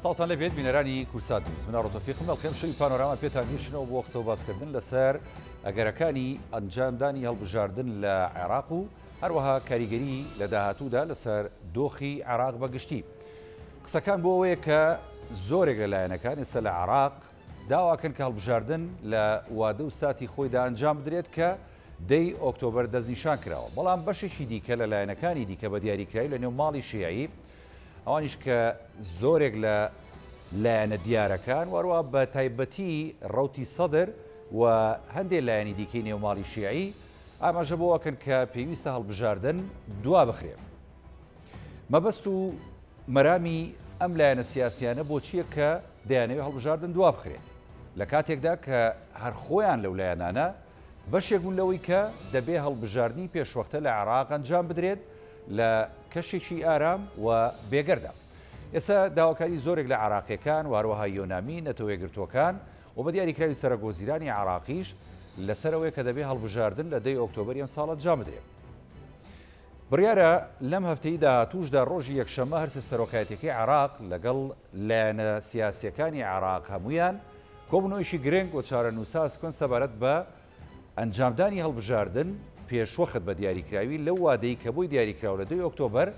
ساڵتان لە بێت بینەرانی کورسات نیوز من ڕۆتۆفیقم لەڵخێم شەوی پانۆراما پێتان گەیشتنەوە بۆ قسە و باسکردن لەسەر ئەگەرەکانی ئەنجامدانی هەڵبژاردن لە عێراق و هەروەها کاریگەری لە داهاتوودا لەسەر دۆخی عێراق بەگشتی. قسەکان بۆ ئەوەیە کە زۆرێک لەلایەنەکان ئێستا لە عێراق داواکەن کە هەڵبژاردن لە وادە و ساتی خۆیدا ئەنجام بدرێت کە دەی ئۆکتۆبەر دەستنیشان کراوە، بەڵام بەشێکی دیکە لە لایەنەکانی دیکە بە دیاریکراوی لە نێو ماڵی شیعی ئەوانیش کە زۆرێک لە لایەنە دیارەکان وەروە بە تایبەتی ڕەوتی سەدر و هەندێک لایەنی دیکەی نێوماڵی شیعی ئاماژە بۆەکەن کە پێویستە هەڵبژاردن دوا بخرێ. مەبەست و مەرامی ئەم لایەنە سیاسیانە بۆ چییە کە دەیانەوێت هەڵبژاردن دوا بخرێ لە کاتێکدا کە هەر خۆیان لەو لایەنانە بەشێک بوون لەوەی کە دەبێ هەڵبژاردننی پێشوەختە لە عێراق ئەنجام بدرێت لە کەشێکی ئارام و بێگەردە. ئێستا داواکاری زۆرێک لە عێراقیەکان واروەها یۆنامی نەتەوەیەگرتوەکان و بە دیاریکراوی سەرۆکوەزیرانی عێراقیش لەسەرەوەی کە دەبێ هەڵبژاردن لە 10 ئۆکتۆبەر ئەم ساڵە ئەنجام بدرێت. بڕیارە لەم هەفتەی داهاتووشدا ڕۆژی یەکشەممە هەرسێ سەرۆکایەتەکەی عێراق لەگەڵ لایەنە سیاسیەکانی عێراق هەمویان کۆبوونەوەیشی گرنگ و چارەنووسا ئەسکۆن سەبارەت بە ئەنجامدانی هەڵبژاردن پێشوەخت بە دیاریکراوی لەو وادەی کە بۆی دیاریکراوە لە 2 ئۆکتۆبەر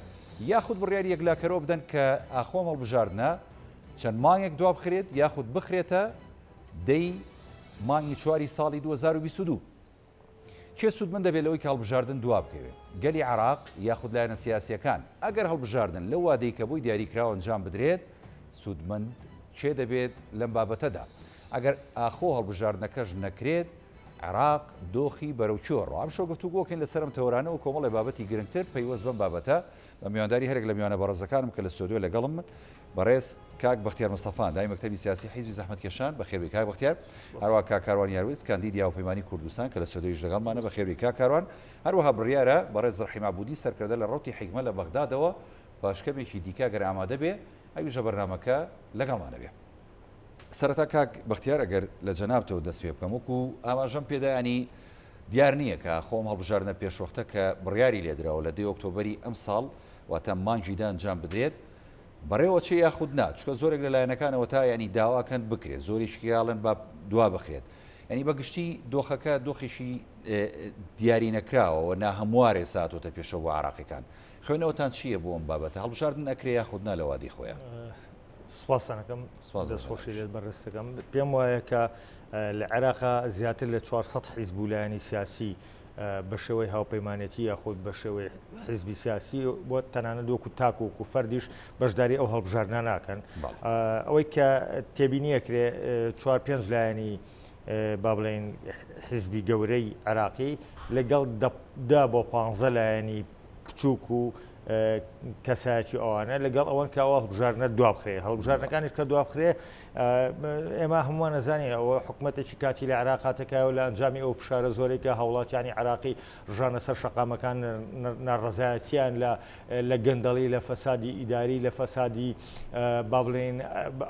یاخود بڕیاری یەکلاکەرەوە بدەن کە ئاخۆم هەڵبژاردنە چەند مانگێک دوا بخرێت یاخود بخرێتە دەی مانگی 4 ساڵی 2022. چێ سوودمەند دەبێت لەوەی کە هەڵبژاردن دوا بکەوێت؟ گەلی عێراق یاخود لایەنە سیاسیەکان ئەگەر هەڵبژاردن لەو وادەی کە بۆی دیاریکراوە ئەنجام بدرێت سوودمەند چێ دەبێت لەم بابەتەدا؟ ئەگەر ئاخۆ هەڵبژاردنەکەش نەکرێت عێراق دۆخی بەرەوچۆڕ ئەم شەو گفتوگۆکەین لەسەرم تەورانە و کۆمەڵی بابەتی گرنگتر پەیوەست بەم بابەتە بە میوانداری هەرێک لە میوانە بەڕێزەکانم کە لە ستۆدیۆ لەگەڵم من بەڕێز کاک بەختیار مستەفان دای مەکتەبی سیاسی حیزبی زەحمەتکێشان بەخێربی کاک بەختیار، هەروەها کاک کاروان یارویس کاندیدی هاوپەیمانی کوردستان کە لە ستۆدیۆیش لەگەڵمانە بەخێربی کاک کاروان، هەروەها بڕیارە بەڕێز ڕەحیم عەبوودی سەرکردە لە ڕەوتی حیکمە لە بەغدادەوە پاشکەمێکی دیکە گەر ئامادە بێ ئەویژە بەرنامەکە لەگەڵمانە بێ. سەرەتا کاک بەختیار ئەگەر لە جەنابتەوە دەست پێ بکەم وەکو ئاماژەم پێدایانی دیار نییە کە خۆم هەڵبژاردنە پێشوەختە کە بڕیاری لێدراوە لە 2 ئۆکتۆبەری ئەم ساڵ واتە مانگیدا ئەنجام بدرێت بەڕێوە چێ یاخود نا، چکە زۆرێک لە لایەنەکانەوە تا ینی داواکەن بکرێت زۆریشکیاڵن با دوا بخرێت، ینی بەگشتی دۆخەکە دۆخیشی دیاری نەکراوەوە ناهەموارێ ساتۆتە پێشەوە بۆ عێراقیەکان. خوێنەوەتان چییە بۆ ئەم بابەتە هەڵبژاردن ئەکرێ یاخود نا لە وادی خۆیان؟ سوپاسانەکەم دەستخۆشی لێت بەڕێستەکەم پێم وایە کە لە عێراقا زیاتر لە 400 حیزب و لایەنی سیاسی بە شێوەی هاوپەیمانێتی یاخود بە شێوەی حیزبی سیاسی بۆ تەنانەت وەکو تاکووەکو فەردیش بەشداری ئەو هەڵبژاردنە ناکەن. ئەوەی کە تێبینیەکرێ 4-5 لایەنی با بڵێن حیزبی گەورەی عێراقی لەگەڵ 10 بۆ 15 لایەنی بچووک و کەسایەتی ئەوانە لەگەڵ ئەوەن کە ئەوە هەڵبژاردنە دوا بخرێ هەڵبژاردنەکانیش کە دوا بخرێ ئێمە هەمووان نەزانین ئەوە حکومەتێکی کاتی لە عێراقاتەکەوە لە ئەنجامی ئەو فشارە زۆرێکە هاوڵاتیانی عێراقی ژانە سەر شەقامەکان ناڕەزایەتیان لە گەندەڵی لە فەسادی ئیداری لە فەسادی با بڵێن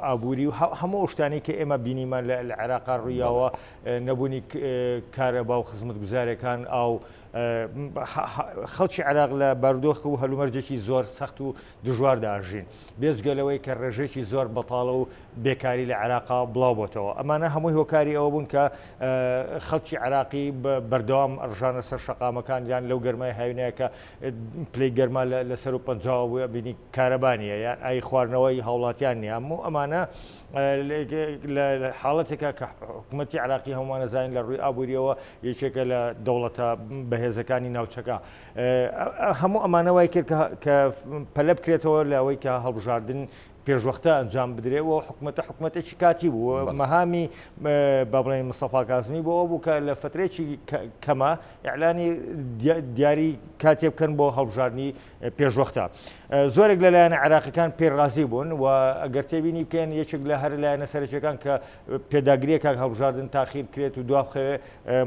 ئابووری و هەموو شتانی کە ئێمە بینیمان لە عێراقا ڕوویاوە نەبوونی کارەبا و خزمەتگوزارەکان ئاو خەڵکی عێراق لە بارودۆخ و هەلومەرجێکی زۆر سەخت و دژوار داژین بێجگەلەوەی کە ڕێژێکی زۆر بەتاڵە و بێکاری لە عێراقا بڵاو بۆتەوە. ئەمانە هەمووی هۆکاری ئەوە بوون کە خەڵکی عێراقی بەردەوام ڕژانە سەر شەقامەکان یان لەو گەرمای هاوینەیە کە پلەی گەرما لەسەر و پەنجاوە بووە بینی کارەبانیە یان ئای خواردنەوەی هاوڵاتیان نیە. هەموو ئەمانە لە حاڵەتێکە کە حکوومەتی عێراقی هەمووانە زانین لە ڕووی ئابووریەوە یەکێکە لە دەوڵەتە بەهێزەکانی ناوچەکە. هەموو ئەمانە وای کرد کە پەلە بکرێتەوە لە ئەوەی کە هەڵبژاردن پێشوەختە ئەنجام بدرێەوە حکوومەتێکی کاتی بوو مەهامی با بڵێن مستەفا کازمی بۆ ئەوە بوو کە لە فترێکی کەمە ئیعلانی دیاری کاتێ بکەن بۆ هەڵبژاردننی پێشوەختە. زۆرێک لەلایەنە عێراقیەکان پێڕازی بوون و ئەگەر تێبینی بکەن یەکێک لە هەر لایەنە سەرەکیەکان کە پێداگریەکە هەڵبژاردن تاخیر بکرێت و دوابخەوێ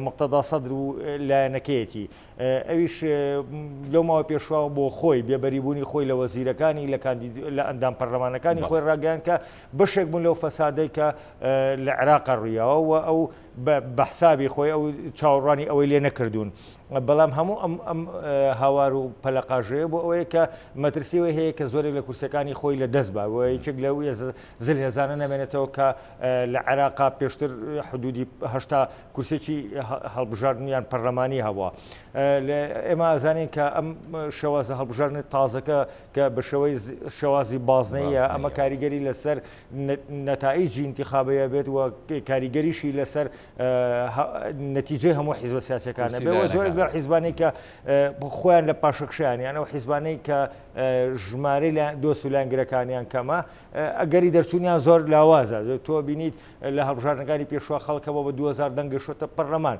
مقتەدا سەدر و لایەنەکەیەتی ئەویش لەو ماوە پێشوا بۆ خۆی بێبەریبوونی خۆی لە وەزیرەکانی لە ئەندام پەرلەمانەکانی خۆی ڕاگەیان کە بەشێک بوون لەو فەسادەی کە لە عێراقا ڕوویاوە و ئەو بە حسابی خۆی ئەو چاوەڕوانی ئەوەی لێ نەکردوون بەڵام هەموو ئەم هاوار و پەلەقاژەیە بۆ ئەوەیە کە مەترسیەوەی هەیە کە زۆرێک لە کورسەکانی خۆی لە دەست بە یەکێک لەو زل هێزانە نامێنێتەوە کە لە عێراقا پێشتر حدودی 80 کورسێکی هەڵبژاردنیان پەرلەمانی هەبووە ئێمە ئازانین کە ئەم شێوازە هەڵبژاردنی تازەکە کە بە شێوازی بازنەیە ئەمە کاریگەری لەسەر نەتائیجی انتخابەیە بێت و کاریگەریشی لەسەر نەتیجەی هەموو حیزبە سیاسەکانە بێ زۆرێک لە حیزبانەی کە خۆیان لە پاشەخشیانیان ئەو حیزبانەی کە ژمارەی دۆست و لایەنگرەکانیان کەمە ئەگەری دەرچوونیان زۆر لاوازە تۆ بینیت لە هەڵبژاردنەکانی پێشوا خەڵکەوە بە 2000 دەنگشتە پەرلەمان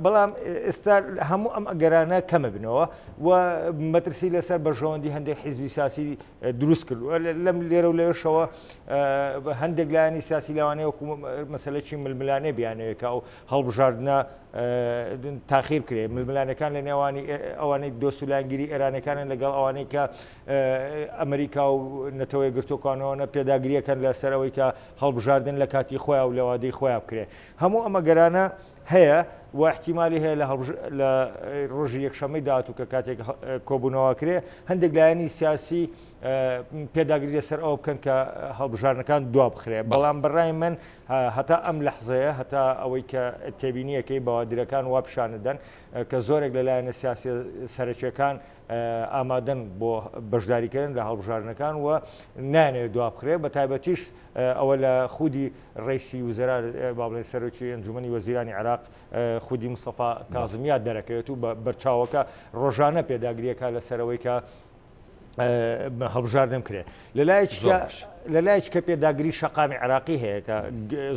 بەڵام ئێستا هەموو ئەم ئەگەرانە کەمە بنەوە و مەترسی لەسەر بەژەوەندی هەندێک حیزبی سیاسی دروست کردووە لەم لێرە و لێشەوە هەندێک لایەنی سیاسی لەوانەیە وەکو مەسەلەی ململانێ بیانەوە کە ئەو هەڵبژاردنە تاخیر کرێ ململانەکان لە نێوانی ئەوانەی دۆست و لایەنگیری ئێرانەکانن لەگەڵ ئەوانەی کە ئەمریکا و نەتەوەی گرتوەکانەوە پێداگریەکەن لەسەر ئەوەی کە هەڵبژاردن لە کاتی خۆیان و لە وادەی خۆیان بکرێ هەموو ئەمە گەرانە هەیە و احتیمالی هەیە لە ڕۆژی یەکشەمەی داهاتوو کە کاتێک کۆبوونەوە کرێ هەندێک لایەنی سیاسی پێداگری لەسەر ئەو بکەن کە هەڵبژاردنەکان دوا بخرێ بەڵام بەڕای من هەتا ئەم لەحزەیە هەتا ئەوەی کە تێبینیەکەی بەوادرەکان وا پیشاندەن کە زۆرێک لە لایەنە سیاسی سەرچیەکان ئامادەن بۆ بەشداریکردن لە هەڵبژاردنەکان و نانێت دوا بخرێ بە تایبەتیش ئەوە لە خودی ڕیسی وزەرا با بڵێن سەرۆکی ئەنجومەنی وەزیرانی عێراق خودی مستەفا کاظمیات دەرەکەوێت و بەرچاوەکە ڕۆژانە پێداگریەکە لەسەرەوەی کە هەڵبژاردن کرێ لە لایەک کە پێداگری شەقامی عراقی هەیە کە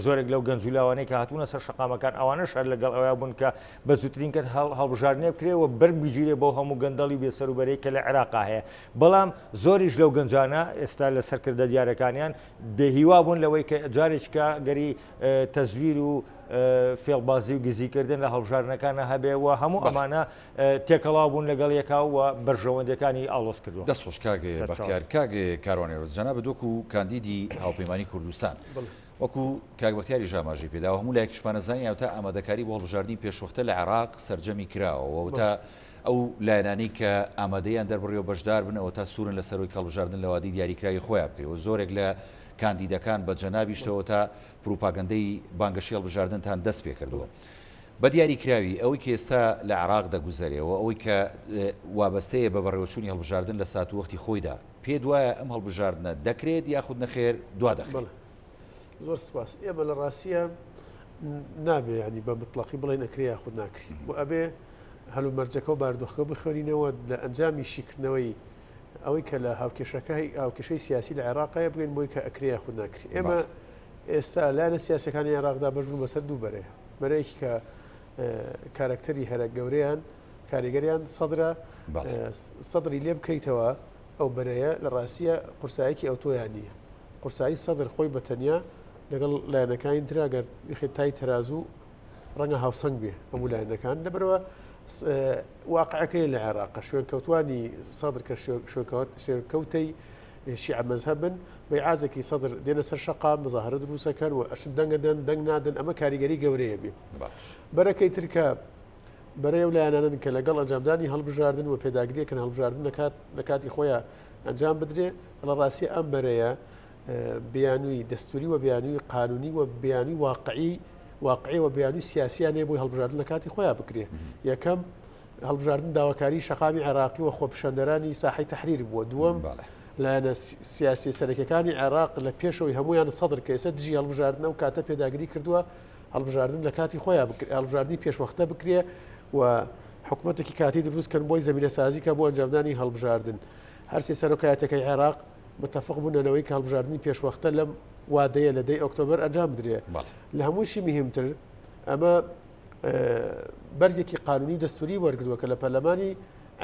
زۆرێک لەو گەنجولاوانەی کە هاتوونە سەر شەقامەکان ئەوانە شار لەگەڵ ئەوە بوون کە بە زووترین کە هەڵبژاردنێ بکرێەوە بەربگیرێ بۆ هەموو گەندەڵی بێسەروبەرەی کە لە عێراقا هەیە بەڵام زۆریش لەو گەنجانە ئێستا لە سەرکردە دیارەکانیان بێهیوا بوون لەوەی کە جارێککە گەری تەزویر و فێڵبازی و گزیکردن لە هەڵبژاردنەکانە هەبێەوە هەموو ئەمانە تێکەڵاو بوون لەگەڵ یەکاوە بەرژەوەندەکانی ئاڵۆز کردووە دەست خۆش کاگێ بەختیار کاگێ کاروانێرۆز جەناب بدۆک و کاندیدی هاوپەیمانی کوردستان وەکو کاک بەختیاری ژاماژی پێدا هەموو لایەک شپانەزانی یاوتا ئامادەکاری بۆ هەڵبژاردننی پێشوەختە لە عێراق سەرجەمی کراوە تا ئەو لایەنانی کە ئامادەیان دەربڕێەوە بەشدار بنەوە تا سوورن لە سەرۆی هەڵبژاردن لە وادی دیاریکراوی خۆیان بکرێەوە زۆرێک لە کاندیدەکان بە جەنابیشتەوە تا پروپاگەندەی بانگەشی هەڵبژاردنتان دەست پێ کردووە بە دیاریکراوی ئەوەی کە ئێستا لە عێراق دەگوزارێەوە ئەوەی کە وابەستەیە بە بەڕێوەچوونی هەڵبژاردن لە سات و وەختی خۆیدا پێ دوایە ئەم هەڵبژاردنە دەکرێت یاخود نەخێر دوا دەخێت زۆر سپاس ئێمە لە ڕاستیە نابێ ینی بە مطلقی بڵێ نەکرێ یاخود ناکری بۆ ئەبێ هەلومەرجەکە و باردۆخەکە بخوێنینەوە لە ئەنجامی شیکردنەوەی ئەوەی کە لە هاوکێشەی سیاسی لە عێراقایە بگەین بۆی کە ئەکرێ یاخود ناکری ئێمە ئێستا لایەنە سیاسەکانی عێراقدا بەژون بەسەر دوو بەرەیە بەرەیەکی کە کارکتەری هەرە گەورەیان کاریگەریان سەدری لێ بکەیتەوە ئەو بەرەیە لە ڕاستیە قورسایەکی ئەو تۆیان نییە قورسایی سەدر خۆی بەتەنیا لەگەڵ لایەنەکانی تراگەر بخێت تای تەرازوو ڕەنگە هاوسەنگ بێ هەموو لایەنەکان لەبەرەوە واقعەکەی لە عێراق شوێن کەوتوانی سەدر کە شوێنکەوتەی شیعە مەزهەبن بەیعازێکی سەدر دێنە سەر شەقام مزاهرە دروستەکەن و ئەشن دەنگەدەن دەنگ نادن ئەمە کاریگەری گەورەیە بێ بەرەکەی ترکە بەرەی و لایەنانن کە لەگەڵ ئەنجامدانی هەڵبژاردن و پێداگریەکەن هەڵبژاردن لە کاتی خۆیان ئەنجام بدرێ لە ڕاستی ئەم بەرەیە بیانووی دەستوری و بیانووی قانونی و بیانووی واقعی و بیانووی سیاسیانێ بۆی هەڵبژاردن لە کاتی خۆیان بکرێ یەکەم هەڵبژاردن داواکاری شەقامی عێراقی و خۆپیشاندەرانی ساحەی تەحریر بووە دووەم لایەنە سیاسی سەرەکیەکانی عێراق لە پێشەوەی هەمویان سەدر کە ئێستا دژی هەڵبژاردنە و کاتە پێداگری کردووە هەڵبژاردن لە کاتی خۆیان هەڵبژاردننی پێشوەختە بکرێ و حکوومەتێکی کاتی دروستکەن بۆی زمینە سازی کە بۆ ئەنجامدانی هەڵبژاردن هەرسێ سەرۆکایەتەکەی عێراق متفق بوونەوەی کە هەڵبژاردننی پێشوەختە لەم وادەیە لە 10 ئۆکتۆبر ئەنجام بدرێ لە هەمووشی مهمتر ئەمە بەرگێکی قانونی دەستوری وەرگردووە کە لە پەرلەمانی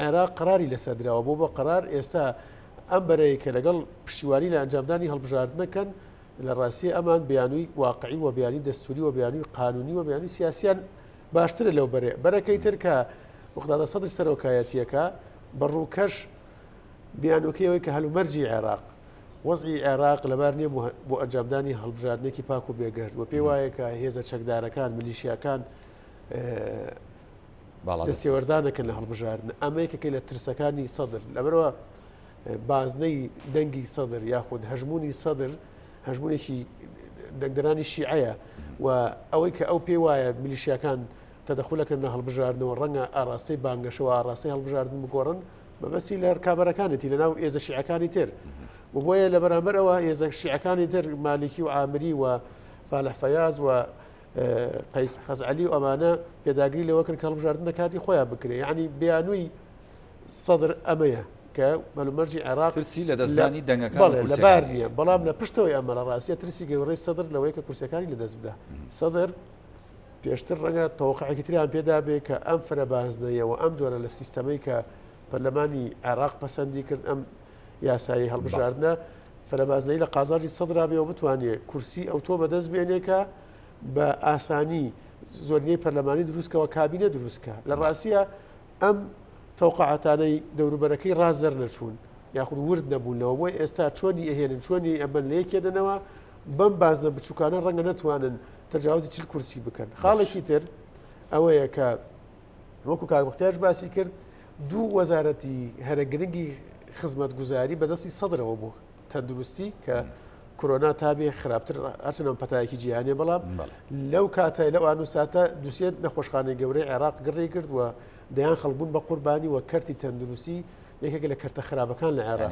عێراق قراری لەسەردراوە بۆ قرار ئێستا ئەم بەرەیە کە لەگەڵ پشتیوانی لە ئەنجامدانی هەڵبژاردنەکەن لە ڕاستی ئەمان بیانووی واقعی و بیانی دەستوری و بیانووی قانونی و بیانی سیاسیان باشترە لەو بەرەکەی تر کە وەختادە سەدر سەرۆکایەتیەکە بەڕووکەش بیانوکەیەوەی کە هەلومەرجی عێراق وەزعی عێراق لەبار نییە بۆ ئەنجامدانی هەڵبژاردنێکی پاک و بێگەرد و پێی وایە کە هێزە چەکدارەکان ملیشیاکان دەستێوەردانەکەن لە هەڵبژاردن ئەمەیەکەکەی لە ترسەکانی سەدر لەبەرەوە بازنەی دەنگی سەدر یاخود هەژمونی سەدر هەژمونێکی دەنگدەرانی شیعەیە و ئەوەی کە ئەو پێی وایە ملیشیاکان تەدەخولەکەن لە هەڵبژاردنەوە ڕەنگە ئاراستەی بانگەشەوە ئاراستەی هەڵبژاردن بگۆڕن بەبەسی لە کابرەکانێتی لەناو ئێزە شیعەکانی تر و بۆیە لە بەرامبەرەوە ئێزە شیعەکانی تر مالیکی و عامری و فالح فەیاز و قەیس خەزعەلی و ئەمانە پێداگری لەوەکرد کە هەڵبژاردنە کاتی خۆیان بکرێ یعنی بیانووی سەدر ئەمەیە کە مەلومەرجی عێراق ترسی لە دەستانی دەنگەکان لە بار نییە بەڵام لە پشتەوەی ئەمە لە ڕاستیە ترسی گەورەی سەدر لەوەی کە کورسەکانی لەدەست بدە سەدر پێشتر ڕەنگە تەوقعێکی تریان پێدا بێ کە ئەم فرەبازنەیەوە ئەم جۆرە لە سیستەمەی کە پەرلەمانی عێراق پەسەندی کرد ئەم یاسایی هەڵبژاردنە فرەبازنەی لە قازاژی سەدرا بێەوە بتوانێت کورسی ئەو تۆ بەدەست بێنێکە بە ئاسانی زۆرنەی پەرلەمانی دروستکەوە کابینە دروستکە لە ڕاستیە ئەم تەوقعاتانەی دەوروبەرەکەی ڕازدەر نەچوون یاخود ورد نەبوونەوە بۆی ئێستا چۆنی ئەهێنن چۆنی ئەمە لەیەکێدنەوە بەم بازنە بچووکانە ڕەنگە نەتوانن تەجاوزی چل کورسی بکەن خاڵێکی تر ئەوەیە کە وەکو کاکبختیار باسی کرد دوو وەزارەتی هەرە گرنگی خزمەت گوزاری بەدەستی سەدرەوە بوو تەندروستی کە کۆرۆنا تابێ خراپتر ئەچنەوە پەتایەکی جیهانێ بەڵام لەو کاتای لەو ئانوساتە دووسێت نەخۆشخانەی گەورەی عێراق گڕێ کرد و دەیان خەڵبوون بە قوربانی و کەرتی تەندروستی یەکێک لە کەرتە خراپەکان لە عێراق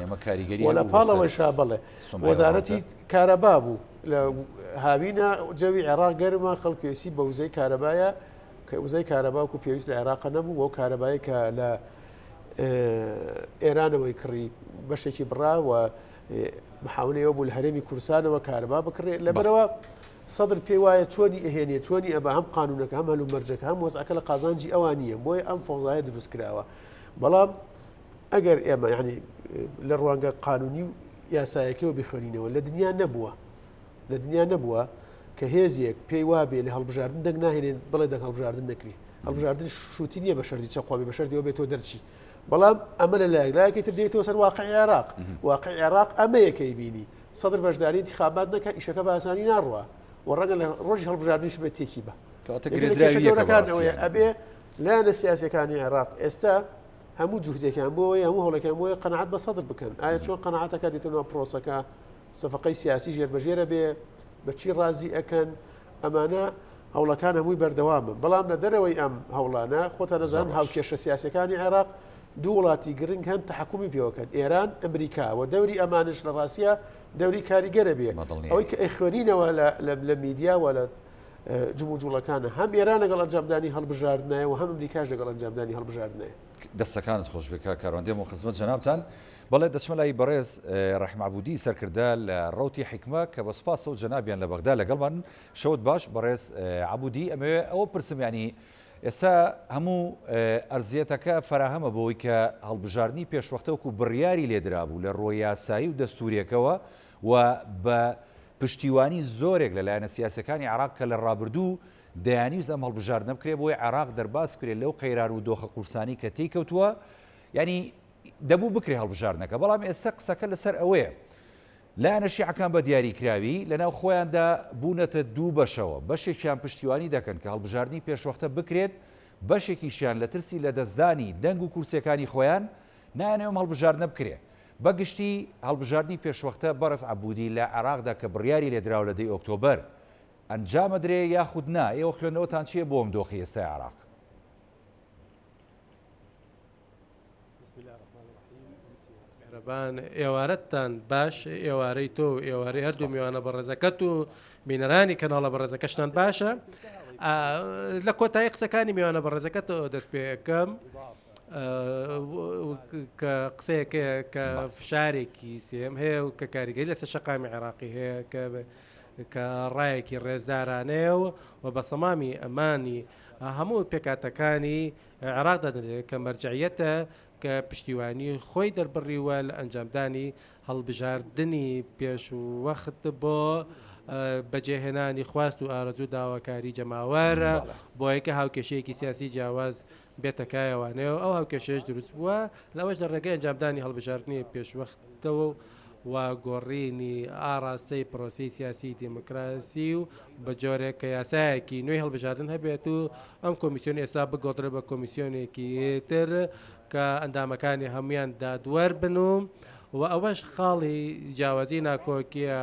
لە پاڵەوەی شا بڵێ وەزارەتی کارەبا بوو لە هاوینە جەوی عێراق گەرمە خەڵک پێویستی بە وزەی کارەبایە کە وزەی کارەبا و پێویست لە عێراق نەبوو بۆ کارەبایی کە لە ئێرانەوەی کڕی بەشێکی بڕاوە محاولەیەوە بوو لە هەرێمی کوردستانەوە کارەبا بکڕێت لەبەرەوە سەدر پێی وایە چۆنی ئەهێنێ چۆنی ئەبە هەم قانونەکە هەم هەلومەرجەکە هەم وەزعەکە لە قازانجی ئەوانیە بۆیە ئەم فەوزایە دروست کراوە بەڵام ئەگەر ئێمە یعنی لە ڕوانگە قانونی و یاسایەکەەوە بخوێنینەوە لە دنیا نەبووە کە هێزیەک پێی وابێ لە هەڵبژاردن دەنگ ناهێنێن بڵێ دەنگ هەڵبژاردن نەکری هەڵبژاردن شووتی نییە بە شەردی چەقوابێ بە شەردیەوە بێتەوە دەرچی بەڵام ئەمە لە لایەکی تر دێتەوە سەر واقعی عێراق واقعی عێراق ئەمە یەکەی بینی سەدر بەشداری انتخابات نەکە ئیشەکە بە ئاسانی ناڕوە و ڕەنگە لە ڕۆژی هەڵبژاردنیش بێت تێکی بە گەورەکانەوەی ئەبێ لایەنە سیاسەکانی عێراق ئێستا هەموو جوهدێکیان بۆی هەموو هەوڵەکان بۆیە قەنەعەت بە سەدر بکەن ئایا چۆن قەنەعەتەکە دێتەوە پرۆسەکە سەفەقەی سیاسی ژێربەژێرە بێ بەچی ڕازی ئەکەن ئەمانە هەوڵەکان هەمووی بەردەوامن بەڵام لە دەرەوەی ئەم هەوڵانە خۆتە نەزان هاوکێشە سیاسەکانی عێراق دوو وڵاتی گرنگ هەن تەحکومی پێوەکەن ئێران ئەمریکا و دەوری ئەمانش لە ڕاستیە دەوری کاریگەرە بێ ئەوەی کە ئەیخوێنینەوە لە میدیا و لە جموجوڵەکانە هەم ئێران لەگەڵ ئەنجامدانی هەڵبژاردنایە و هەم ئەمریکاش لەگەڵ ئەنجامدانی هەڵبژاردنایە دەستەکانت خۆش بکە کاروانندێم و خزمەت جەنابتان بەڵێ دەچمە لای بەڕێز ڕەحمەعبودی سەرکردا لە ڕەوتی حیکمە کە بە سوپاس و جەنابیان لە بەغدا لەگەڵمان شەوت باش بەڕێز عەبودی ئەمەوێ ئەوە پرسم ینی ئێستا هەموو ئەرزیەتەکە فراهەمە بۆی کە هەڵبژاردننی پێشوەختەوەکو بڕیاری لێدرابوو لە ڕۆی یاسایی و دەستوریەکەوە و بە پشتیوانی زۆرێک لەلایەنە سیاسەکانی عێراق کە لە ڕابردوو دەیانیز ئەم هەڵبژاردنە بکرێ بۆی عێراق دەرباز کرێت لەو قەیرار و دۆخە قورسانی کە تێکەوتووە ینی دەبوو بکرێ هەڵبژاردنەکە بەڵام ئێستا قسەکە لەسەر ئەوەیە لایەنە شیعەکان بە دیاریکراوی لەناو خۆیاندا بوونەتە دوو بەشەوە بەشێکیان پشتیوانی دەکەن کە هەڵبژاردننی پێشوەختە بکرێت بەشێکیشیان لە ترسی لە دەستدانی دەنگ و کورسەکانی خۆیان نایانەوەم هەڵبژاردنە بکرێ بەگشتی هەڵبژاردننی پێشوەختە بەڕێز عەبودی لە عێراقدا کە بڕیاری لێدراوە لە 10 ئۆکتۆبەر ئەنجامە درێ یاخود نا ئێوە خوێندنەوەتان چییە بۆ ئەم دۆخی ئێستای عێراق ئێوارەتتان باش ئێوارەی تۆ ئێوارەی هەردوو میوانە بەڕێزەکەت و بینەرانی کەناڵە بەڕێزەکەشتان باشە لە کۆتایی قسەکانی میوانە بەڕێزەکەتەوە دەست پێەکەم کە قسەیەکە کە فشارێکی سێم هەیە و کە کاریگەری لەسەر شەقامی عێراقی هەیە کە ڕایەکی ڕێزدارانەیە و بە سەمامی ئەمانی هەموو پێکاتەکانی عێراق دەدرێت کە مەرجعیەتە کە پشتیوانی خۆی دەربڕیوە لە ئەنجامدانی هەڵبژاردننی پێشوەخت بۆ بەجێهێنانی خواست و ئارەزوو داواکاری جەماوەرە بۆ یەکە هاوکێشەیەکی سیاسی جیاواز بێتەکایەوانەیە ئەو هاوکێشەیەش دروست بووە لەوەش لە ڕێگەی ئەنجامدانی هەڵبژاردننی پێشوەختەوە و گۆڕینی ئاراستەی پرۆسی سیاسی دیموکراسی و بە جۆرێک کە یاسایەکی نوێی هەڵبژاردن هەبێت و ئەم کۆمیسیۆنی ئێستا بگۆڕێ بە کۆمیسیۆنێکی تر کە ئەندامەکانی هەمویان دادوەر بن و ئەوەش خاڵی جیاوازی ناکۆکیە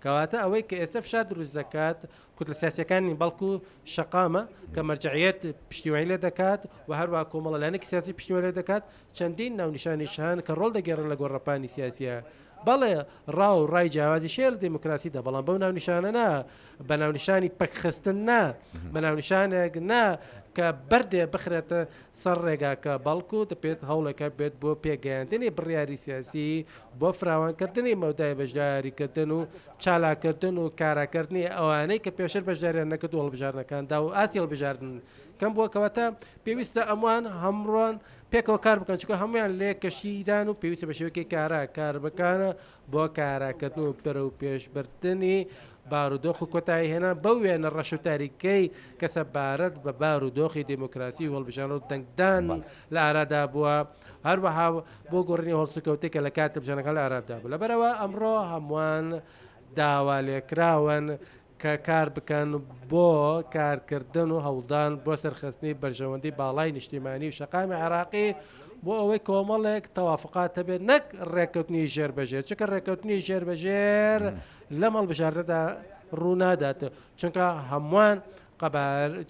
کەواتە ئەوەی کە ئێستا فشار دروست دەکات کوتلە سیاسیەکانی بەڵکو شەقامە کە مەرجعیەت پشتیوانی لێ دەکات و هەروە کۆمەڵەلایەنێکی سیاسی پشتیوانی لێ دەکات چەندین ناونیشانیشان کە ڕۆڵ دەگەڕن لە گۆڕەپانی سیاسیە بەڵێ ڕاو ڕای جیاوازی شێر لە دیموکراسیدا بەڵام بەو ناونیشانە نا بە ناونیشانی پەکخستن نا بە ناونیشانێک نا کە بەردێ بخرێتە سەر ڕێگا کە بەڵکو دەپێت هەوڵەکە بێت بۆ پێگەیاندنی بڕیاری سیاسی بۆ فراوانکردنی مەودای بەشداریکردن و چالاکردن و کاراکردنی ئەوانەی کە پێشتر بەشداریان نەکرد و هەڵبژاردنەکاندا و ئاسی هەڵبژاردن کەم بووە کەواتە پێویستە ئەموان هەمڕۆن پێکەوە کار بکەن چکە هەمویان لێ کەشیدان و پێویستە بە شێوەیەکی کار بکانە بۆ کاراکردن و پەرە و پێشبردننی بارودۆخ و کۆتایی هێنان بەو وێنە ڕەش و تاریکەی کە سەبارەت بە بارودۆخی دموکراسی و هەڵبژان و دەنگدان لە ئارادا بووە هەروەها بۆ گۆڕنی هەڵسوکەوتێک کە لە کاتە بژانەکە لە ئارادا بوو لەبەرەوە ئەمڕۆ هەمووان داوا لێکراون کە کار بکەن بۆ کارکردن و هەوڵدان بۆ سەرخستنی بەرژەوەندی باڵای نیشتیمانی و شەقامی عراقی بۆ ئەوەی کۆمەڵێک تەوافقات هەبێت نەک ڕێککەوتنی ژێربەژێر چکە ڕێککەوتنی ژێربەژێر لەم هەڵبژاردندا ڕوونادات چونکە هەمووان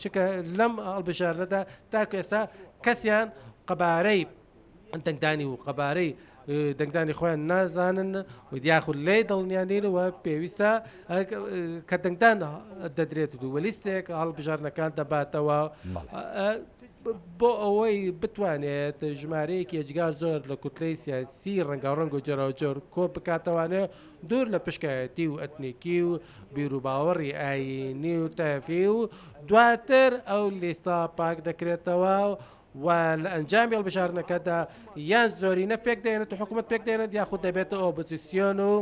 چکە لەم هەڵبژاردنەدا تاکو ئێستا کەسیان قەبارەی دەنگدانی و قەبارەی دەنگدانی خۆیان نازانن و دیاخود لێ دڵنیانینەوە پێویستە کە دەنگدان دەدرێت و وەلیستێک هەڵبژارنەکان دەباتەوە بۆ ئەوەی بتوانێت ژمارەیەکی ئەجگار زۆر لە کوتلەی سیاسی ڕەنگاڕەنگ و جەراوجۆر کۆ بکاتەوانێ دوور لە پشکایەتی و ئەتنیکی و بیرروباوەڕی ئاینی و تافی و دواتر ئەو لیستا پاک دەکرێتەوە و لە ئەنجامی هەڵبژاردنەکەدا یان زۆرینە پێک دێنێت و حکوومەت پێک دێنێت یاخود دەبێتە ئۆپۆزیسیۆن و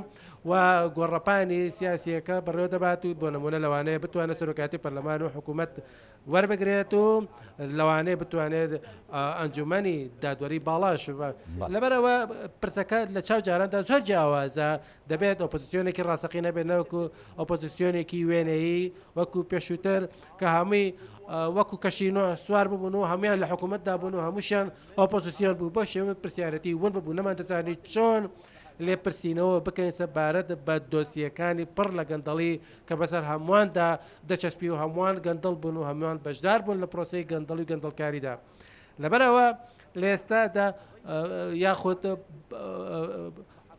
گۆڕەپانی سیاسیەکە بەڕێوە دەبات و بۆ نمونە لەوانەیە بتوانێت سەرۆکاتی پەرلەمان و حکوومەت وەربگرێت و لەوانەیە بتوانێت ئەنجومەنی دادوەری باڵاش لەبەرەوە پرسەکە لە چاو جاراندا زۆر جیاوازە دەبێت ئۆپۆزیسیۆنێکی ڕاستەقی نەبێت نەوەکو ئۆپۆزیسیۆنێکی وێنەیی وەکو پێشووتر کە هەمووی وەکو کەشینۆ سوار ببوون و هەمویان لە حکوومەتدا بوون و هەمووشیان ئۆپۆزیسیۆن بوو بۆ شێوە پرسیارەتی ون ببوو نەمان دەزانانی چۆن لێ پرسیینەوە بکەین سەبارەت بە دۆسیەکانی پڕ لە گەندەڵی کە بەسەر هەموواندا دەچەسپی و هەمووان گەندەڵ بوون و هەمووان بەشدار بوون لە پرۆسی گەندەڵی و گەندەڵکاریدا لەبەرەوە لە ئێستادا یاخود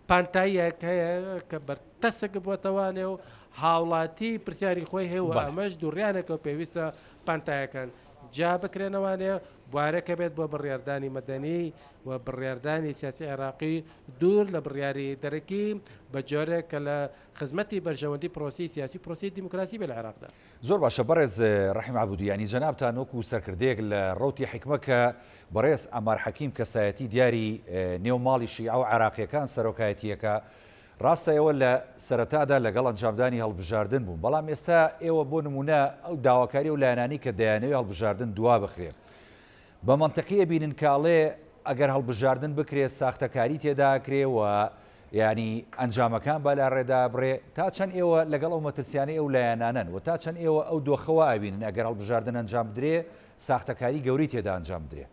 پانتاییەک هەیە کە بەرتەسک بۆتەوانێ و هاوڵاتی پرسیاری خۆی هەیە و ئەمەش دووڕیانێکە و پێویستە پانتایەکان جا بکرێنەوانێ بوارەکە بێت بۆ بڕیاردانی مەدەنی و بڕیاردانی سیاسی عێراقی دوور لە بڕیاری دەرەکی بە جۆرێک کە لە خزمەتی بەرژەوەندی پرۆسی سیاسی پرۆسی دیموکراسی بە لە عێراقدا زۆر باشە بەڕێز ڕەحیم عەبودی ینی جەنابتان وەکو سەرکردەیەک لە ڕەوتی حیکمەکە بەڕێز ئەمار حەکیم کەسایەتی دیاری نێوماڵی شیعە و عێراقیەکان سەرۆکایەتیەکە ڕاستە ئێوە لە سەرەتادا لەگەڵ ئەنجامدانی هەڵبژاردن بوون بەڵام ئێستا ئێوە بۆ نمونە ئەو داواکاری و لایەنانی کە دەیانەوێت هەڵبژاردن دوا بخرێ بە مەنتەقیە بینن کاڵێ ئەگەر هەڵبژاردن بکرێت ساختەکاری تێداکرێەوە ینی ئەنجامەکان با لا ڕێدا بڕێ تا چەند ئێوە لەگەڵ ئەو مەترسیانەی ئەو لایەنانن و تا چەند ئێوە ئەو دۆخەوە ئابینن ئەگەر هەڵبژاردن ئەنجام بدرێ ساختەکاری گەوری تێدا ئەنجام بدرێ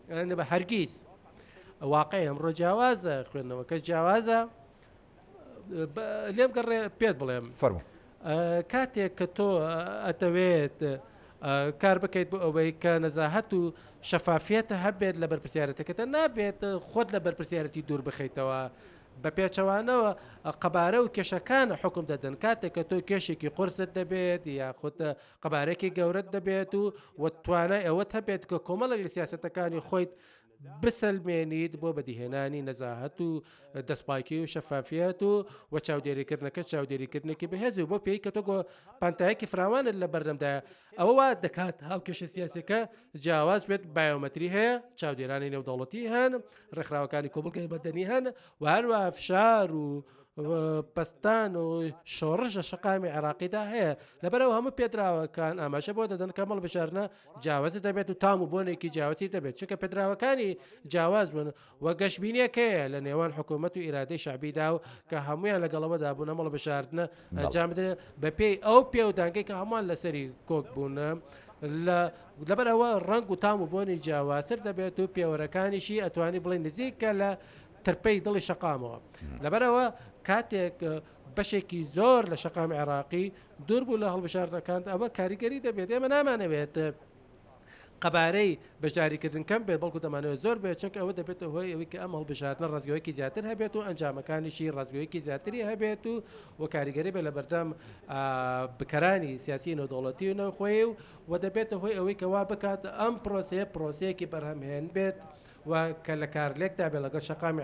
بە هەرگیز واقعی ئەمڕۆ جیاوازە خوێندنەوەکە جیاوازە لێم گەڕێ پێت بڵێم فەرموو کاتێک کە تۆ ئەتەوێت کار بکەیت بۆ ئەوەی کە نەزاهەت و شەفافیەتە هەبێت لە بەرپرسیارەتەکەتە نابێت خۆت لە بەرپرسیارەتی دوور بخەیتەوە بە پێچەوانەوە قەبارە و کێشەکان حکم دەدەن کاتێک کە تۆ کێشێکی قورست دەبێت یاخود قەبارێکی گەورەت دەبێت و وتوانای ئەوەت هەبێت کە کۆمەڵێک لە سیاسەتەکانی خۆیت بسەلمێنیت بۆ بەدیهێنانی نەزاهەت و دەستپاکی و شەفافیەت و چاودێریکردنەکە چاودێریکردنێکی بەهێزی و بۆ پێی کە تۆ پانتایەکی فراوانت لە بەردەمدا ئەوە وا دەکات هاوکێشە سیاسەکە جیاواز بێت بایۆمەتری هەیە چاودێرانی نێودەوڵەتی هەن ڕێکخراوەکانی کۆمەڵگەی بەدەنی هەن و هەروە فشار و پەستان و شۆڕژە شقامی عێراقیدا هەیە لەبەرەوە هەموو پێدراوەکان ئاماژە بۆ دەدەن کە هەڵبژاردنە جیاوازی دەبێت و تام و بۆنێکی جیاوازی دەبێت چونکە پێدراوەکانی جیاواز بوون و گەشتبینیەکەیە لە نێوان حکوومەت و ئیرادەی شعبیدا و کە هەمویان لەگەڵەوەدا بوون هەڵبژاردنە ئەنجام بدرێت بە پێی ئەو پێودانگەی کە هەمووان لەسەری کۆک بوون. لەبەرەوە ڕنگ و تام و بۆنی جیاوازتر دەبێت و پێوەرەکانیشی ئەتوانی بڵێ نزیکە لە ترپەی دڵی شقامەوە لەبەرەوە کاتێک بەشێکی زۆر لە شقامی عێراقی دوور بوو لە هەڵبژاردنەکان ئەوە کاریگەری دەبێت ئێمە نامانەوێت قەبارەی بەشداریکردن کەم بێت بەڵکو دەمانەوێت زۆر بێت چونکە ئەوە دەبێت هۆی ئەوەی کە ئەم هەڵبژاردنە ڕزگەوەیەکی زیاتر هەبێت و ئەنجامەکانیشی ڕزگەوەیەکی زیاتری هەبێت و کاریگەری بێت لە بەردەم بکەرانی سیاسی نەودەوڵەتی و نەوخۆی و دەبێتە هۆی ئەوەی کەوا بکات ئەم پرۆسەیەکی بەرهەمهێن بێت و کە لە کارلێکدا بێت لەگەڵ شقامی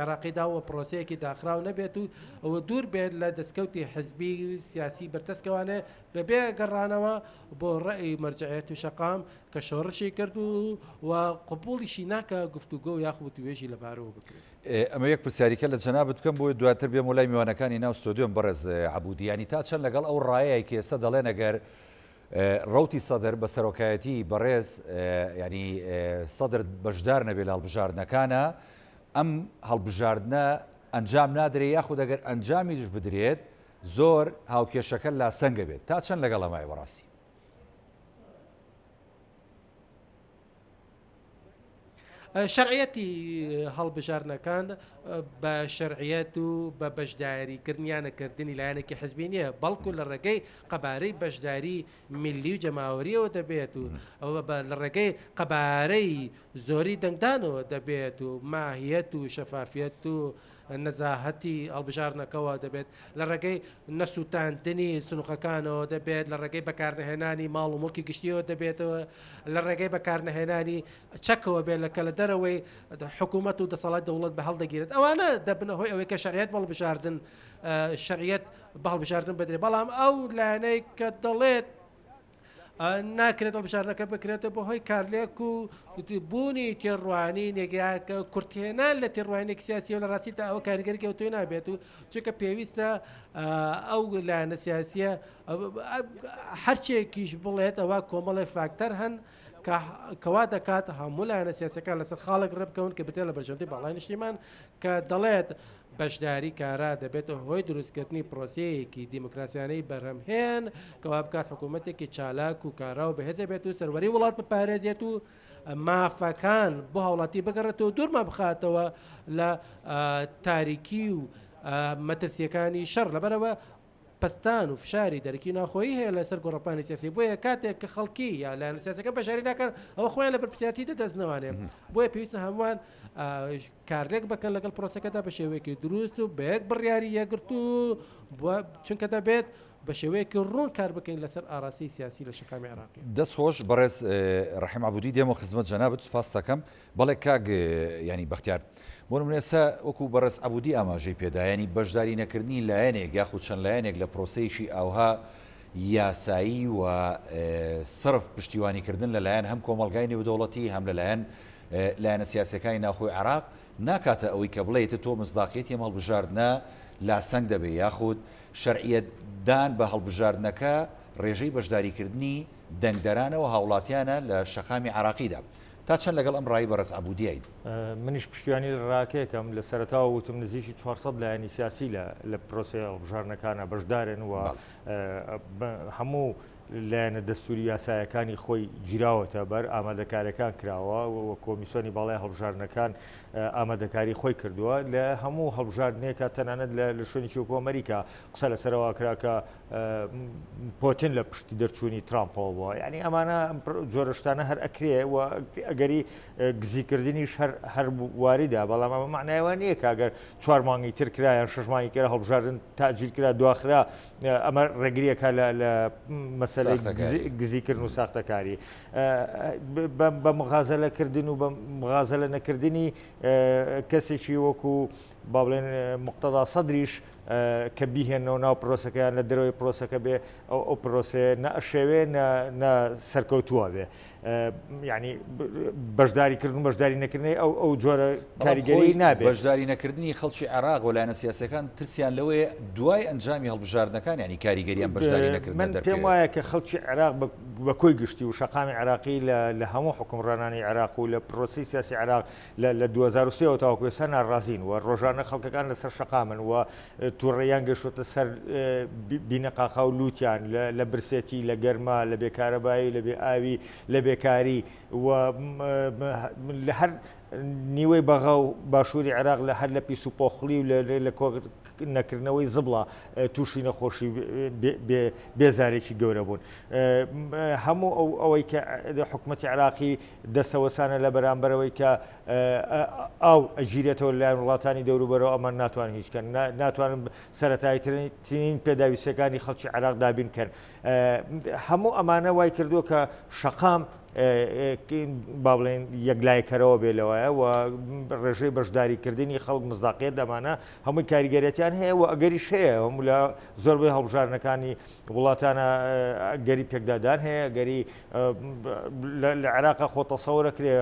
عێراقیدا و پرۆسەیەکی داخراو نەبێت و ئەوە دوور بێت لە دەستکەوتی حزبی سیاسی بەرتەسکەوانێ بەبێ گەڕانەوە بۆ ڕێی مەرجعیەت و شقام کە شۆڕشی کرد و قبوڵیشی ناکە گفتوگۆ و یاخود توێژی لەبارەوە بکرێت. ئەمە یەک پرسیاریکە لە جەنابەت بکەم بۆی دواتر بێم وڵای میوانەکانی ناو ستۆدیۆم بەڕێز عەبودیانی تا چەند لەگەڵ ئەو ڕایەیە کە ئێستا دەڵێن ئەگەر ڕوتی سەدر بە سەرۆکایەتی بەڕێز ینی سەدر بەشدار نەبێت لە هەڵبژاردنەکانە ئەم هەڵبژاردنە ئەنجام نادرێ یاخود ئەگەر ئەنجامیش بدرێت زۆر هاوکێشەکە لا سەنگە بێت تا چەند لەگەڵ ئەمای بەڕاستی شەرعەتی هەڵبژاردنەکان بە شەرعەت و بە بەشداریکردنیانەکردنی لایەنێکی حزبی نیە بەڵکو لە ڕێگەی قەبارەی بەشداری میلی و جەماوەریەوە دەبێت و لە ڕێگەی قەبارەی زۆری دەنگدانەوە دەبێت و ماهیەت و شەفافیەت و نەزاهەتی هەڵبژاردنەکەەوە دەبێت لە ڕێگەی نەسووتاندنی سنووقەکانەوە دەبێت لە ڕێگەی بەکارنهێنانی ماڵ و مڵکی گشتیەوە دەبێتەوە لە ڕێگەی بەکارنهێنانی چەکەوە بێت لە کە لە دەرەوەی حکوومەت و دەسەڵات دەوڵەت بە هەڵدەگیرێت ئەوانە دەبنە هۆی ئەوەی کە شەریعەت بەڵبژاردن شەریعەت بەهەڵبژاردن بدرێ بەڵام ئەو لایەنەی کە دەڵێت ناکرێت هەڵبژاردنەکە بکرێتە بە هۆی کارلێک و بوونی تێڕوانی نێگەیاکە کورتێنان لە تێڕوانێکی سیاسی و لە ڕاستیدا ئەوە کاریگەری ئەوتۆی نابێت و چونکە پێویستە ئەو لایەنە سیاسیە هەرچێکیش بڵێت ئەوە کۆمەڵی فاکتەر هەن کەوا دەکات هەموو لایەنە سیاسەکان لەسەر خاڵێک ڕبکەون کە بتێت لە بەرژەوەندی باڵای نیشتیمان کە دەڵێت بەشداری کارا دەبێتە هۆی دروستکردنی پرۆسەیەکی دیموکراسیانەی بەرهەمهێن کەوا بکات حکوومەتێکی چالاک و کارا و بەهێزە بێت و سەروەری وڵات بپارێزێت و مافەکان بۆ هاوڵاتی بگەڕێتەوە دوورمان بخاتەوە لە تاریکی و مەترسیەکانی شەڕ لەبەرەوە پستان و فشاری دەرەکی ناخۆیی هەیە لەسەر گۆڕەپانی سیاسی بۆیە کاتێک کە خەڵکی یا لایەنە سیاسەکە بەشاری ناکەن ئەوە خۆیان لە بەرپرسیاتی دەدەستنەوانێ بۆیە پێویستە هەمووان کارلێک بکەن لەگەڵ پرۆسەکەدا بە شێوەیەکی دروست و بە یەک بڕیاری یەگرت و چونکە دەبێت بە شێوەیەکی ڕوون کار بکەین لەسەر ئاراسی سیاسی لە شەقامی عێراقی. دەست خۆش بەڕێز ڕەحیم عەبودی دێمە خزمەت جەنابەت سوپاس دەکەم بەڵێ کاک ینی بەختیار بۆ نمونێسا وەکو بەڕێز عەبودی ئاماژەی پێدا ینی بەشداری نەکردنی لایەنێک یاخود چەند لایەنێک لە پرۆسەیەکی ئاوها یاسایی و سرف پشتیوانیکردن لەلایەن هەم کۆمەڵگای نێودەوڵەتی هەم لەلایەن لایەنە سیاسەکانی ناوخۆی عێراق ناکاتە ئەوەی کە بڵێتە تۆ مزداقیەتی ئەم هەڵبژاردنە لاسەنگ دەبێت یاخود شەرعیەتدان بە هەڵبژاردنەکە ڕێژەی بەشداریکردنی دەنگدەرانەوە هاوڵاتیانە لە شەقامی عێراقیدا تا چەند لەگەڵ ئەم ڕای بەڕێز عەبودیایی منیش پشتیوانی ڕاکێکم لە سەرەتاوە وتم نزیکی 400 لایەنی سیاسی لە پرۆسەی هەڵبژاردنەکانە بەشدارن و هەموو لایەنە دەستوری یاسایەکانی خۆی گیراوەتە بەر ئامادەکاریەکان کراوە و کۆمیسیۆنی باڵای هەڵبژاردنەکان ئامادەکاری خۆی کردووە لە هەموو هەڵبژاردنێکە تەنانەت لە شوێنی وەکو ئەمریکا قسە لەسەرەوە کراکە پۆتین لە پشتی دەرچوونی ترامپۆڵ بووە یعنی ئەمانە جۆرەشتانە هەر ئەکرێ و ئەگەری گزیکردنیش هەر واریدا بەڵام ئەمە معنایەوە نییە کە ئەگەر 4 مانگی تر کرایان 6 مانگی کرا هەڵبژاردن تاجیل کرا دواخرا ئەمە ڕێگریەکە لە مەسەلەی گزیکردن و ساختەکاری بە مغازەلەکردن و بە مغازەلە نەکردنی کەسێکی وەکو با بڵێن مقتەدا سەدریش کە بیهێنەوە ناو پرۆسەکەیان لە دەرەوەی پرۆسەکە بێ ئەو پرۆسێ شێوێ سەرکەوتووە بێ ینی بەشداریکردن بەشداری نەکردنی ئەو جۆرە کاریگەری نابێت بەشداری نەکردنی خەڵکی عێراق و لایەنە سیاسەکان ترسیان لەوەیە دوای ئەنجامی هەڵبژاردنەکان ینی کاریگەریان بەشداری نەکردن من پێم وایە کە خەڵکی عێراق بە کۆی گشتی و شەقامی عێراقی لە هەموو حکومڕانانی عێراق و لە پرۆسی سیاسی عێراق لە 2023 تاوەکو ئێستا ناڕازین و ڕۆژانە خەڵکەکان لەسەر شەقامن و تووڕێیان گەشتوتە سەر بینەقاقا و لووتیان لە برسێتی لە گەرما لە بێکارەبایی لە بێ ئاوی لە بێکاری و لە هەر نیوەی بەغا و باشووری عێراق لە هەر لە پیس و پۆخلی و لە نەکردنەوەی زبڵە تووشی نەخۆشی بێزارێکی گەورە بوون هەموو ئەوەی کە حکوومەتی عێراقی دەسەوەسانە لە بەرامبەرەوەی کە ئاو ئەگیرێتەوە لایەن وڵاتانی دەوروبەرەوە ئەمان ناتوانین هیچکەن ناتوانن سەرەتاییترین پێداویستەکانی خەڵکی عێراق دابینکەن هەموو ئەمانە وای کردووە کە شەقام با بڵێن یەکلایەکەرەوە بێلەوەیە و ڕێژەی بەشداریکردنی خەڵک مزداقیت دەمانە هەمووی کاریگەرێتیان هەیە و ئەگەری شەیە هەموو لە زۆربەی هەڵبژارنەکانی وڵاتانە گەری پێکدادان هەیە گەری لە عێراقا خۆتەسەوەرە کرێ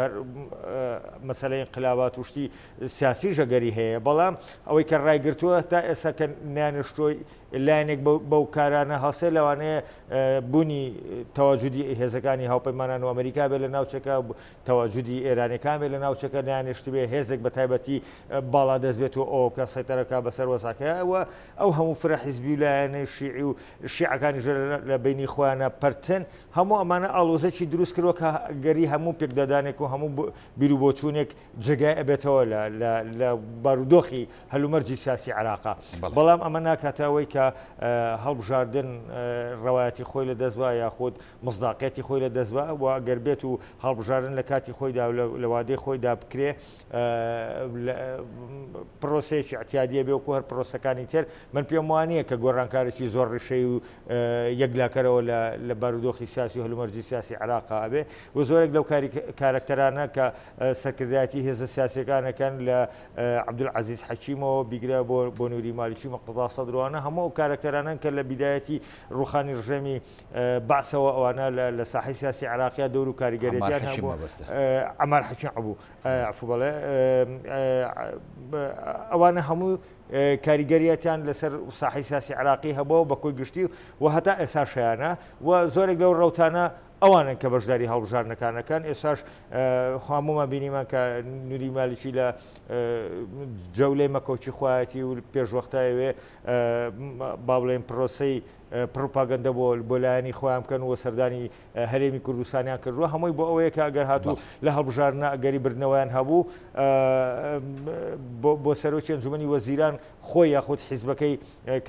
مەسەلەی انقلابات وشتی سیاسی ژەگەری هەیە بەڵام ئەوەی کە ڕایگرتووە تا ئێستا کە نیانشتۆی لایەنێک بەو کارانە هەسێ لەوانەیە بوونی تەواجودی هێزەکانی هاوپەیمانان و ئەمریکا بێ لە ناوچەکە تەواجودی ئێرانەکان بێ لە ناوچەکە نیانشت بێ هێزێک بە تایبەتی باڵا دەست بێت و ئەو کە سەیتەرەکە بەسەر وەساکەوە ئەو هەموو فرە حیزبی و لایەنەی شیعی و شیعەکانی ژە لە بینی خۆیانە پەرتن هەموو ئەمانە ئاڵۆزێکی دروست کردووە کە گەری هەموو پێکدادانێک و هەموو بیرروبۆچوونێک جێگای ئەبێتەوە لە بارودۆخی هەلومەرجی سیاسی عێراقا بەڵام ئەمە ناکاتەوەی کە هەڵبژاردن ڕەوایەتی خۆی لە دەستبا یاخود مصداقیەتی خۆی لە دەستبا و ئەگەر بێت و هەڵبژاردن لە کاتی خۆیدا لە وادەی خۆیدا بکرێ پرۆسەیەکی احتیادیە بێ وەکو هەر پرۆسەکانی تر من پێم وانییە کە گۆڕانکارێکی زۆر ڕێشەی و یەکلاکەرەوە لە بارودۆخی سیاسی و هەلومەرجی سیاسی عێراقا ئەبێ و زۆرێک لەو کارکتەرانە کە سەرکردایەتی هێزە سیاسیەکانەکەن لە عەبدولعەزیز حەکیمەوە بیگرە بۆ نووری مالیکی مەقتەدا سەدروانە هەموو کارکتەرانن کە لە بیدایەتی ڕوخانی ڕژێمی باسەوە ئەوانە لە ساحی سیاسی عێراقیا دەور و کاریگەرێتیان هەبوو عەمار حەکیم عەبوو عفو بەڵێ ئەوانە هەموو کاریگەریەتیان لەسەر ساحی سیاسی عێراقی هەبووە بە کۆی گشتی و هەتا ئێستا شایانە و زۆرێک لەو ڕەوتانە ئەوانن کە بەشداری هەڵبژارنەکانەکەن ئێستاش هەمومان بینیمان کە نووری مالیکی لە جەولەی مەکۆکی خوایەتی و پێشوەختایوێ با بڵێن پرۆسەی پروپاگەندە بۆ لایەنی خۆیان بکەن و سەردانی هەرێمی کوردستانیان کردووە هەمووی بۆ ئەوەیە کە ئەگەر هاتوو لە هەڵبژارنە ئەگەری بردنەوەیان هەبوو بۆ سەرۆکی ئەنجومەنی وەزیران خۆی یاخود حیزبەکەی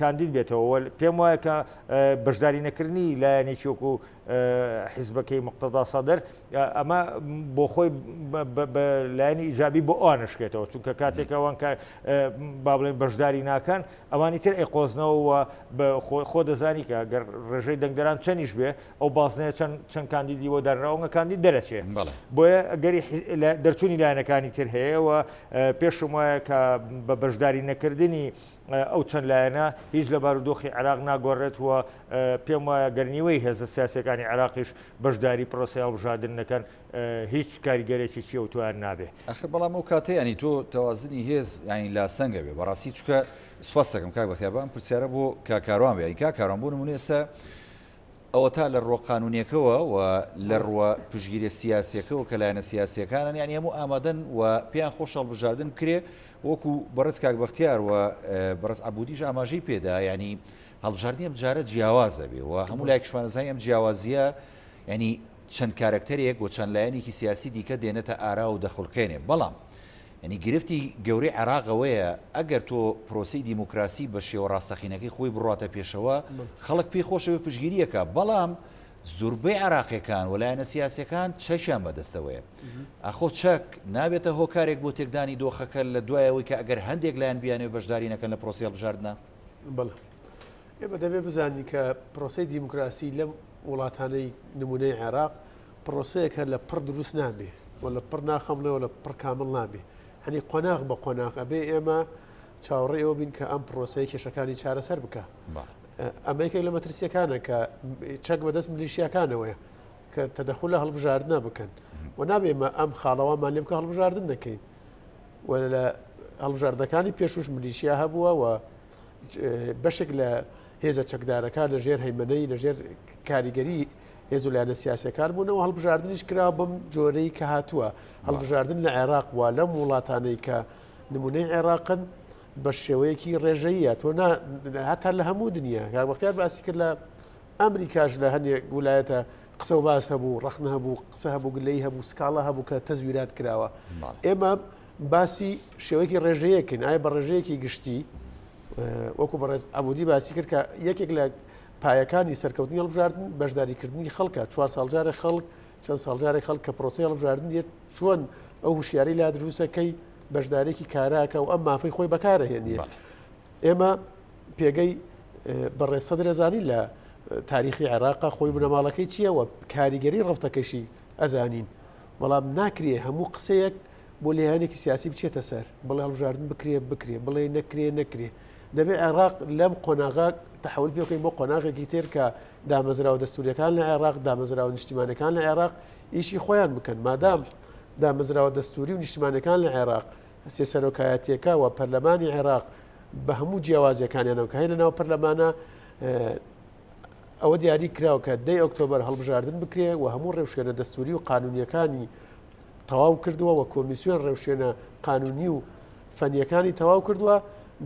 کاندید بێتەوە پێم وایە کە بەشداری نەکردنی لایەنێکی وەکو حیزبەکەی مقتەدا سەدەر ئەمە بۆ خۆی بە لایەنی ئیجابی بۆ ئەوانشکێتەوە چونکە کاتێک ئەوان با بڵێن بەشداری ناکەن ئەوانی تر ئەیقۆزنەوە و خۆ دەزانی کە گەر ڕێژەی دەنگدەران چەندیش بێ ئەو بازنەیە چەند کاندیدی بۆ دەرنراوە کاندید دەرەچێ بۆیە گەری دەرچوونی لایەنەکانی تر هەیە و پێشم وایە کە بە بەشداری نەکردنی ئەو چەند لایەنە هیچ لە بارودۆخی عێراق ناگۆڕێت و پێم وایە گەرنیوەی هێزە سیاسەکانی عێراقیش بەشداری پرۆسی هەڵبژاردن نەکەن هیچ کاریگەرێکی چی و توان نابێ ئەخر بەڵام ئەو کاتەیە ینی تۆ تەوازنی هێز ینی لا سەنگە بێ بەڕاستی چکە سوپاس دەکەم کاک بەختیاربان پرسیارە بۆ کاکاروان بێ کاکاروان بۆ نمونە ئێستا ئەوە تا لە ڕۆ قانونیەکەوە و لە ڕوە پشگیری سیاسیەکەەوە کە لایەنە سیاسیەکانن یانی هەموو ئامادەن و پێیان خۆش هەڵبژاردن بکرێ وەکو بەڕێز کاک بەختیار و بەڕێز عەبودیش ئاماژەی پێدا ینی هەڵبژاردنی ئەم جارە جیاوازە بێ و هەموو لایەکشمانەزای ئەم جیاوازیە ینی چەند کارکتەرێک و چەند لایەنێکی سیاسی دیکە دێنێتە ئارا و دەخڵکێنێ بەڵام ینی گرفتی گەورەی عێراقەوەیە ئەگەر تۆ پرۆسی دیموکراسی بە شێوە ڕاستەقینەکەی خۆی بڕاتە پێشەوە خەڵک پێی خۆشەوە پشگیریەکە بەڵام زۆربەی عێراقیەکان و لایەنە سیاسیەکان چەکیان بەدەستەوەیە ئەخۆ چەک نابێتە هۆکارێک بۆ تێکدانی دۆخەکە لە دوایەوەی کە ئەگەر هەندێک لایەن بیانێ بەشداری نەکەن لە پرۆسی هەڵبژاردنە بەڵێ ئێمە دەبێ بزانین کە پرۆسی دیموکراسی لەم وڵاتانەی نمونەی عێراق پرۆسەیەکە لە پڕ دروست نابێ و لە پڕ ناخەمڵێەوە لە پڕ کامل نابێ هەنی قۆناغ بە قۆناغ ئەبێ ئێمە چاوەڕێ ئەوە بین کە ئەم پرۆسەیە کێشەکانی چارەسەر بکە ئەمەیەکێک لە مەترسیەکانە کە چەک بەدەست ملیشیەکانەوەیە کە تەدەخل لە هەڵبژاردنە بکەن و نابێمە ئەم خاڵەوەمان لێ بکە هەڵبژاردن دەکەین و لە هەڵبژاردەکانی پێشوش ملیشیا هەبووە و بەشێک لە هێزە چەکدارەکان لە ژێر هەیمەنەی لە ژێر کاریگەری هێز و لایەنە سیاسەکان بوونەوە هەڵبژاردنیش کرا بەم جۆرەی کە هاتووە هەڵبژاردن لە عێراق وە لەم وڵاتانەی کە نمونەی عێراقن بە شێوەیەکی ڕێژەیە تۆ هەتا لە هەموو دنیا وەختیار باسی کرد لە ئەمریکاش لە هەندێک ویلایەتە قسە و باس هەبوو ڕەخنە هەبوو قسە هەبوو گلەی هەبوو سکاڵە هەبوو کە تەزویرات کراوە ئێمە باسی شێوەیەکی ڕێژەیەکن ئایا بە ڕێژەیەکی گشتی وەکو بەڕێز ئەبودی باسی کرد کە یەکێک لە پایەکانی سەرکەوتنی هەڵبژاردن بەشداریکردنی خەڵکە 4 ساڵجارە خەڵک چەند ساڵجارێک خەڵک کە پرۆسی هەڵبژاردن دێت چۆن ئەو هوشیاری لا دروستەکەی بەشدارێکی کاراکە و ئەم مافەی خۆی بەکارەهێنیە ئێمە پێگەی بەڕێز سەدرەزانی لە تاریخی عێراقا خۆی بنەماڵەکەی چییە و کاریگەری ڕەفتەکەشی ئەزانین بەڵام ناکرێ هەموو قسەیەک بۆ لێهانێکی سیاسی بچێتە سەر بڵێ هەڵبژاردن بکرێ بڵێ نەکرێ دەبێت عێراق لەم قۆناغا تحول پێکەین بۆ قۆناغێکی تر کە دامەزراوە دەستوریەکان لە عێراق دامەزراوە نیشتیمانەکان لە عێراق ئیشی خۆیان بکەن مادام دامەزراوە دەستوری و نیشتیمانەکان لە عێراق سێ سەرۆکایەتیەکە و پەرلەمانی عێراق بە هەموو جیاوازیەکانیانەوە کە هەیە لەناو پەرلەمانە ئەوە دیاری کراوە کە 10 ئۆکتۆبەر هەڵبژاردن بکرێ و هەموو ڕێوشێنە دەستوری و قانونیەکانی تەواو کردووە و کۆمیسیۆن ڕێوشێنە قانونی و فەنیەکانی تەواو کردووە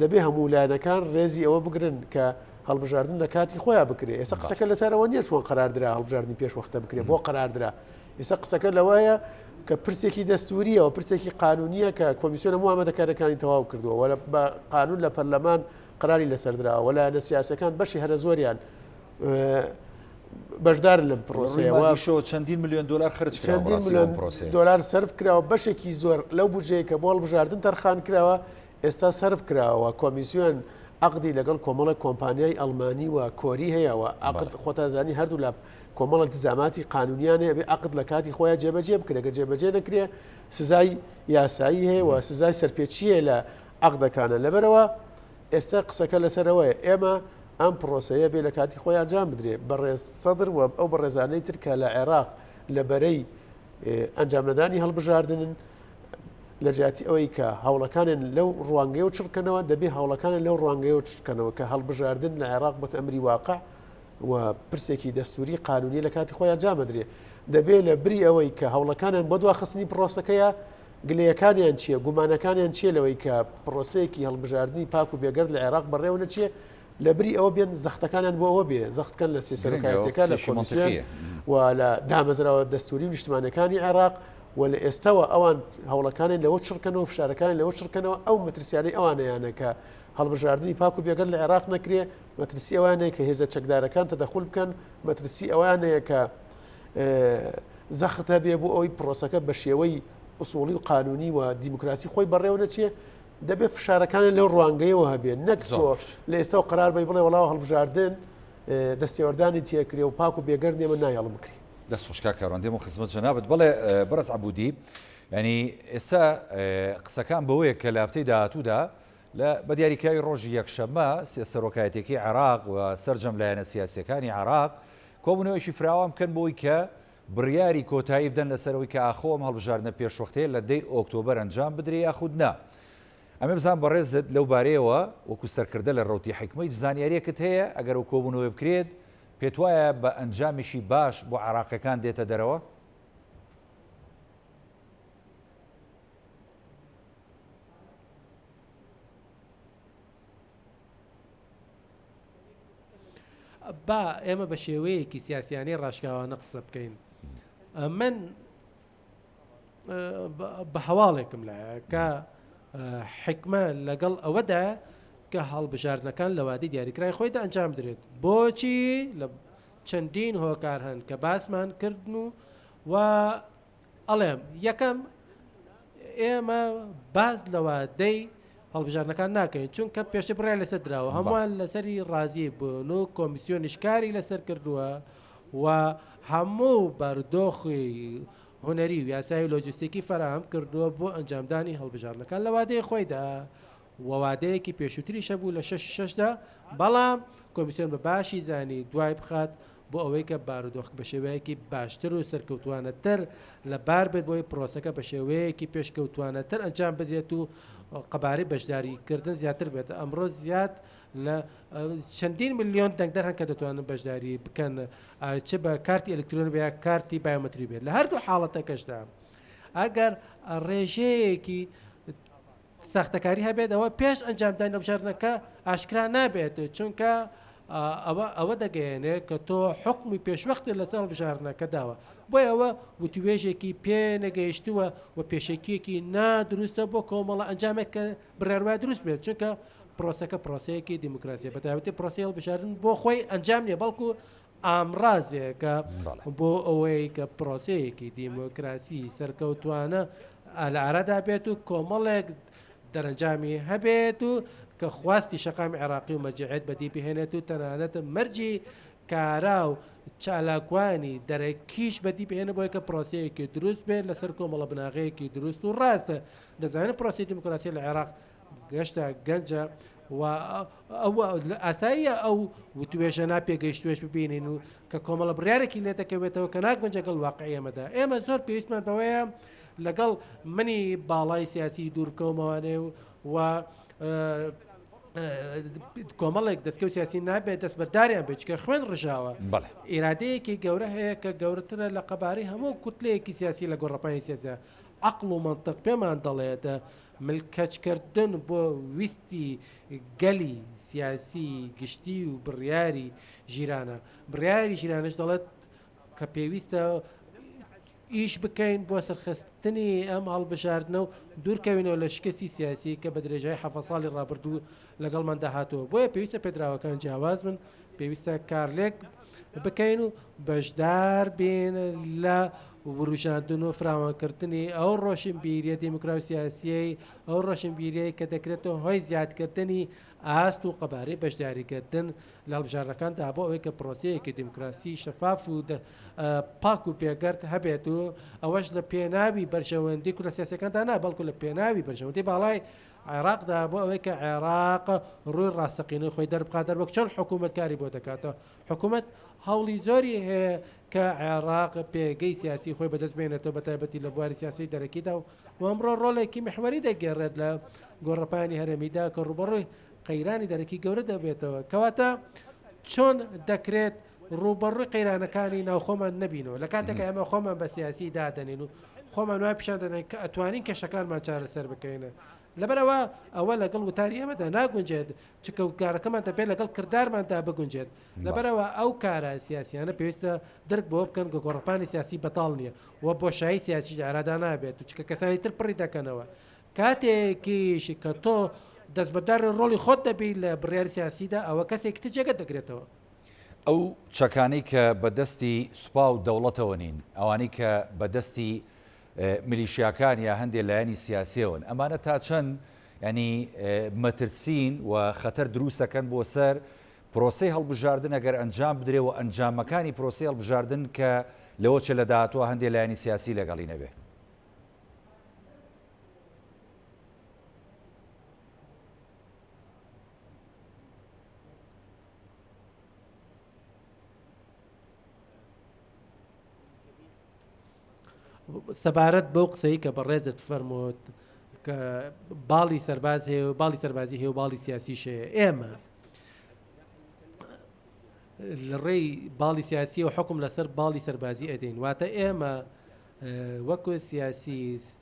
دەبێ هەموو لایەنەکان ڕێزی ئەوە بگرن کە هەڵبژاردن لە کاتی خۆیان بکرێ ئێستا قسەکە لەسەرەوە نییە چۆن قەراردرا هەڵبژاردننی پێش وەختە بکرێ بۆ قەراردرا ئێستا قسەکە لەوەیە کە پرسێکی دەستوریەوە پرسێکی قانونیە کە کۆمیسیۆنە هەموو ئامادەکارەکانی تەواو کردووە وە بە قانون لە پەرلەمان قەراری لەسەردراوە وە لایەنە سیاسەکان بەشی هەرە زۆریان بەشدار لەم پرۆسەیەوە چەندین میلیۆن دلار خرج چەندین میلیۆن دلار سرف کراوە بەشێکی زۆر لەو بودجەیە کە بۆ هەڵبژاردن تەرخان کراوە ئێستا سرف کراوە کۆمیسیۆن عقدی لەگەڵ کۆمەڵە کۆمپانیای ئەڵمانی و کۆری هەیەەوە عقد خۆتازانی هەردوو لە کۆمەڵە دزاماتی قانونیانێ بێ عقد لە کاتی خۆیان جێبەجێ بکرێت کە جێبەجێ نەکرێ سزای یاسایی هەیە و سزای سەرپێچیە لە عقدەکانە لەبەرەوە ئێستا قسەکە لەسەرەوەی ئێمە ئەم پرۆسەیە بێ لە کاتی خۆی ئەنجام بدرێ بەڕێز سەدر و ئەو بەڕێزانەی ترکە لە عێراق لە بەرەی ئەنجامدانی هەڵبژاردنن لە جیاتی ئەوەی کە هەوڵەکانن لەو ڕوانگەیە و چڕکەنەوە دەبێ هەوڵەکانن لەو ڕوانگەیە و چکەنەوە کە هەڵبژاردن لە عێراق بۆ ئەمری واقع و پرسێکی دەستوری قانونی لە کاتی خۆیان جامەدرێ دەبێت لە بری ئەوەی کە هەوڵەکانیان بۆ دواخستنی پرۆسەکەیە گلەیەکانیان چییە گومانەکانیان چیە لەوەی کە پرۆسەیەکی هەڵبژاردننی پاک و بێگەرد لە عێراق بەڕێوە چیە لە بری ئەوە بێن زەختەکانیان بۆ ئەوە بێ زەختکەن لە سێسەرەکەیەکان لە کۆمیسیۆن و لە دامەزراوە دەستوری و نیشتمانەکانی عێراق و لە ئێستاوە ئەوان هەوڵەکانی لەوە چڕکەنەوە فشارەکانی لەوە چڕکەنەوە ئەو مەترسیانەی ئەوانەیانە کە هەڵبژاردننی پاک و بێگەر لە عێراق نەکرێ مەترسی ئەوانەیە کە هێزە چەکدارەکان تەدەخول بکەن مەترسی ئەوانەیە کە زەخت هەبێ بۆ ئەوەی پرۆسەکە بە شێوەی ئوسوڵی و قانونی و دیموکراسی خۆی بەڕێوە نەچێ دەبێت فشارەکانی لەو ڕوانگەیەوە هەبێن نەک تۆ لە ئێستا و قرار بڵێ وڵاو هەڵبژاردن دەستێوەردانی تێکرێ و پاک و بێگەر نێمە نایەڵ بکری دەستخۆشکا کاڕاندێم و خزمەت جەنابەت بڵێ بەرز عەبودی ینی ئێستا قسەکان بەوەیە کە لە هەفتەی داهاتوودا لە بە دیاریکراوی ڕۆژی یەکشەممە سەرۆکایەتێکی عێراق و سەرجەم لایەنە سیاسیەکانی عێراق کۆبوونەوەیشی فراوان بکەن بۆی کە بڕیاری کۆتایی بدەن لەسەرەوەی کە ئاخۆم هەڵبژاردنە پێشوەختەیە لە 10 ئۆکتۆبەر ئەنجام بدرێ یاخود نا ئەمە بزان بەڕێزت لەو بارەیەوە وەکو سەرکردە لە ڕوتی حکمەی زانیاریەکت هەیە ئەگەر و کۆبوونەوە بکرێت پێت وایە بە ئەنجامیشی باش بۆ عێراقیەکان دێتە دەرەوە؟ با ئێمە بە شێوەیەکی سیاسیانەی ڕاشکاوانە قسە بکەین من بە هەواڵێکم لایە کە حکمە لەگەڵ ئەوەدا کە هەڵبژاردنەکان لە وادی دیاریکرای خۆیدا ئەنجام درێت بۆچی لە چەندین هۆکار هەن کە باسمان کردن و ئەڵێم یەکەم ئێمە باز لە وادەی هەڵبژاردنەکان ناکەین چونکە پێشتر بڕای لەسەر دراوە هەمووان لەسەری ڕازی بوون و کۆمیسیۆنیشکاری لەسەر کردووە و هەموو بەردۆخی هوەری و یاسایی لۆجستیکی فراهم کردووە بۆ ئەنجامدانی هەڵبژاردنەکان لە وادەی خۆیدا ووادەیەکی پێشووتری شەبوو لە 6دا بەڵام کۆمیسیۆن بە باشی زانی دوای بخات بۆ ئەوەی کە بارودۆخ بە شێوەیەکی باشتر و سەرکەوتوانەتر لەبار بێت بۆی پرۆسەکە بە شێوەیەکی پێشکەوتوانەتر ئەنجام بدرێت و قەبارەی بەشداریکردن زیاتر بێت. ئەمڕۆ زیاد لە چەندین ملیۆن دەنگدەر هەن کە دەتوانن بەشداری بکەن چ بە کارتی ئەلکترۆنی بە کارتی بایۆمەتری بێت. لە هەردوو حاڵەتەکەشدا ئەگەر ڕێژەیەکی ساختەکاری هەبێت ئەوە پێش ئەنجامدانی هەڵبژاردنەکە ئاشکرا نابێت چونکە ئەوە دەگەیەنێت کە تۆ حکمی پێشوەختی لەسەر هەڵبژاردنەکە داوە بۆی ئەوە وتوێژێکی پێ نەگەیشتووە و پێشێکیەکی نادروستە بۆ کۆمەڵە ئەنجامێک کە بڕێڕوای دروست بێت چونکە پرۆسەکە پرۆسەیەکی دیموکراسی بەتابەتی پرۆسی هەڵبژاردن بۆ خۆی ئەنجام نیە بەڵکو ئامڕازێکە بۆ ئەوەی کە پرۆسەیەکی دیموکراسی سەرکەوتوانە لە ئارادا بێت و کۆمەڵێک دەرەنجامی هەبێت و کە خواستی شەقامی عێراقی و مەرجعیت بەدی بهێنێت و تەنانەت مەرجی کارا و چالاکوانی دەرەکیش بەدی بهێنە بۆی کە پرۆسەیەکی دروست بێت لەسەر کۆمەڵە بناغەیەکی دروست و ڕاستە دەزانێت پرۆسی دیموکراسی لە عێراق گەشتە گەنجە و ئاساییە ئەو وتوێژە ناپێگەیشتوێش ببینین و کە کۆمەڵە بڕیارێکی لێ دەکەوێتەوە کە ناگەنجە گەڵ واقعی ئێمەدا ئێمە زۆر پێویستمان بەوەیە لەگەڵ منی باڵای سیاسی دوورکەومەوانێ و کۆمەڵێک دەستکە و سیاسی نابێت دەست بەرداریان بێت کە خوێن ڕژاوە ئیرادەیەکی گەورە هەیە کە گەورەترە لە قەبارەی هەموو کوتلەیەکی سیاسی لە گۆڕەپانی سیاسە عەقڵ و منطق پێمان دەڵێت ملکەچکردن بۆ ویستی گەلی سیاسی گشتی و بڕیاری ژیرانە بڕیاری ژیرانش دەڵێت کە پێویستە ئیش بکەین بۆ سەرخستنی ئەم هەڵبژاردنە و دوورکەوینەوە لە شکستی سیاسی کە بە درێژای 7 ساڵی ڕابردوو لەگەڵمان داهاتەوە بۆیە پێویستە پێدراوەکان جیاواز بن پێویستە کارلێک بکەین و بەشدار بین لە وروژاندن و فراوانکردنی ئەو ڕۆشنبیریە دیموکراسی سیاسیەی ئەو ڕۆشنبیریەی کە دەکرێتەوە هۆی زیادکردنی ئاست و قەبارەی بەشداریکردن لە هەڵبژاردنەکاندا بۆ ئەوەی کە پرۆسەیەکی دیموکراسی شەفاف و پاک و پێگەرت هەبێت و ئەوەش لە پێناوی بەرژەوەندی و لە سیاسەکاندا نا بەڵکو لە پێناوی بەرژەوەندی باڵای عێراقدا بۆ ئەوەی کە عێراق ڕووی ڕاستەقینەی خۆی دەربخاتەر وەک چەند حکوومەت کاری بۆ دەکاتەوە حکوومەت هەوڵی زۆری هەیە کە عێراق پێگەی سیاسی خۆی بەدەست بێنێتەوە بە تایبەتی لە بواری سیاسی دەرەکیدا و ئەمڕۆ ڕۆڵێکی محوەری دەگێڕێت لە گۆڕەپانی هەرێمیدا کە ڕوبەڕووی قەیرانی دەرەکی گەورە دەبێتەوە کەواتە چۆن دەکرێت ڕوبەڕووی قەیرانەکانی ناوخۆمان نبینەوە لە کاتێک ئەمە خۆمان بە سیاسی دادەنین و خۆمان وای پیشان دەدەین کە ئەتوانین کێشەکانمان چارەسەر بکەینە لەبەرەوە ئەوە لەگەڵ وتاری ئێمەدا ناگونجێت چکە کارەکەمان دەبێت لەگەڵ کردارماندا بگونجێت لەبەرەوە ئەو کارە سیاسیانە پێویستە دەرک بۆ بکەن کە گۆڕەپانی سیاسی بەتاڵ نییە و بۆشایی سیاسی ئارادا نابێت و چکە کەسانی تر پڕی دەکەنەوە کاتێکیش کە تۆ دەستبەردار ڕۆڵی خۆت دەبی لە بڕیاری سیاسیدا ئەوە کەسێک تر جێگەت دەگرێتەوە ئەو چەکانەی کە بەدەستی سوپا و دەوڵەتەوە نین ئەوانەی کە بەدەستی میلیشیاکان یا هەندێک لایەنی سیاسیەوەن ئەمانە تا چەند ینی مەترسین و خەتەر دروستەکەن بۆ سەر پرۆسەی هەڵبژاردن ئەگەر ئەنجام بدرێ و ئەنجامەکانی پرۆسەی هەڵبژاردن کە لەوە چ لە داهاتوە هەندێک لایەنی سیاسی لەگەڵی نەبێ سەبارەت بەو قسەی کە بەڕێزت فەرمووت کە باڵی سەرباز هەیە و باڵی سەربازی هەیە و باڵی سیاسیش هەیە ئێمە لە ڕێی باڵی سیاسی و حکم لەسەر باڵی سەربازی ئەدەین واتە ئێمە وەکو سیاسی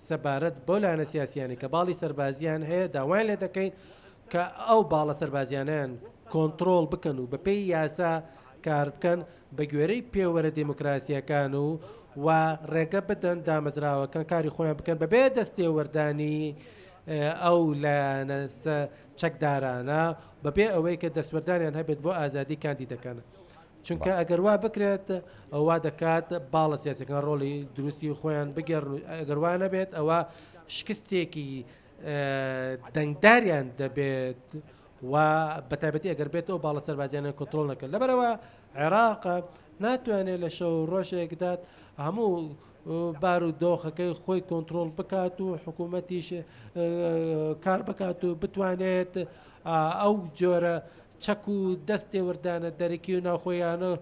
سەبارەت بۆ لایەنە سیاسیانی کە باڵی سەربازیان هەیە داوایان لێ دەکەین کە ئەو باڵە سەربازیانیان کۆنتترۆل بکەن و بەپێی یاسا کار بکەن بە گوێرەی پێوەرە دیموکراسیەکان و ڕێگە بدەن دامەزراوەکان کاری خۆیان بکەن بەبێ دەستێ وەردانی ئەو لایەنە چەکدارانە بەبێ ئەوەی کە دەستوەردانیان هەبێت بۆ ئازادی کاندی دەکەن چونکە ئەگەر وا بکرێت ئەووا دەکات باڵە سیاسەکان ڕۆڵی دروستی خۆیان بگەڕن ئەگەروا نەبێت ئەوە شکستێکی دەنگداریان دەبێت و بەتایبەتی ئەگەر بێت ئەو باڵە سەربازیانە کۆنتترۆل نەکەن لەبەرەوە عێراق ناتوانێت لە شەو ڕۆژێکدات هەموو بار و دۆخەکەی خۆی کۆنتترۆل بکات و حکوومەتیش کار بکات و بتوانێت ئەو جۆرە چەک و دەستێ وردانە دەرەکی و ناوخۆیانە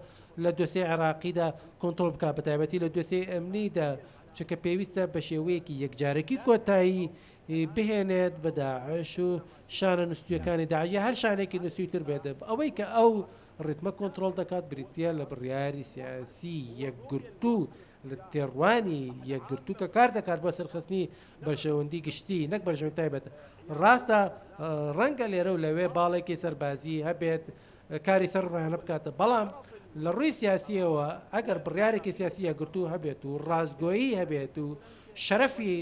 لە دۆسێ عێراقیدا کۆنتترۆل بک بە تایبەتی لە دۆسێ ئەمنیدا چکە پێویستە بە شێوەیەکی یەکجارێکی کۆتایی بهێنێت بە داعش و شانە نووسیەکانی داعیە هەر شانێکی نووسیتر بێت ئەوەی کە ئەو ڕێتمە کۆنتترۆل دەکات بریتە لە بڕیاری سیاسی یەکگرتو لە تێڕوانی یەکگرتو کە کار دەکات بۆ سەرخستنی بەشەوەندی گشتی نەک بەژەوەی تایبەت ڕاستە ڕەنگە لێرە و لەوێ باڵێکی سەربازی هەبێت کاری سەر ڕایانە بکاتە بەڵام لە ڕووی سیاسیەوە ئەگەر بڕیارێکی سیاسی یەکگرتو هەبێت و ڕازگۆیی هەبێت و شەرەفی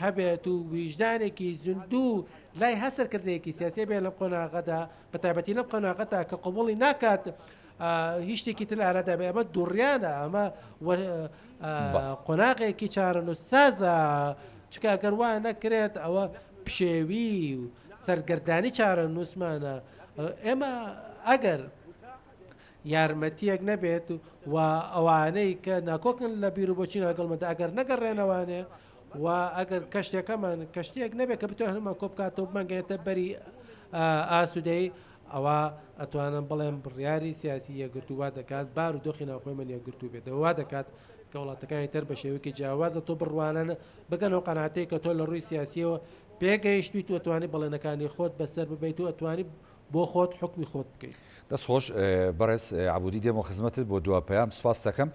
هەبێت و ویژدانێکی زیندوو لای هەسەرکردەیەکی سیاسی بێت لەم قۆناغەدا بە تایبەتی لەم قۆناغەتا کە قوبوڵی ناکات هیچ شتێکی تر ئارادا بێ ئەمە دوڕیانە ئەمە قۆناغێکی چارە و سازە چکە ئەگەر وان نەکرێت ئەوە پشێوی و سەرگەردانی چارە نووسمانە ئێمە ئەگەر یارمەتیەک نەبێت و ئەوانەی کە ناکۆکن لە بیر و بۆچین لەگەڵمەدا ئەگەر نەگەڕێنەوانێ و ئەگەر کەشتێکەمان کەشتێک نەبێت کە بتوانێت هەمان کۆبکاتەوە بمانگەێتە بەری ئاسوودەی ئەوە ئەتوانم بڵێم بڕیاری سیاسی یەکگرتووا دەکات بار و دۆخی ناوخۆی من یەکگرتو بێتەوە دەکات کە وڵاتەکانی تر بە شێوەیەکی جیاوازە تۆ بڕوانن بگەنەوە قەناتەی کە تۆ لە ڕووی سیاسیەوە پێگەیشتیت و ئەتوانی بەڵێنەکانی خۆت بەسەر ببیت و ئەتوانی بۆ خۆت حکمی خۆت بکەیت. دەست خۆش بەڕێز عبودی دێمە خزمەتت بۆ دو پەیام سپاس دەکەم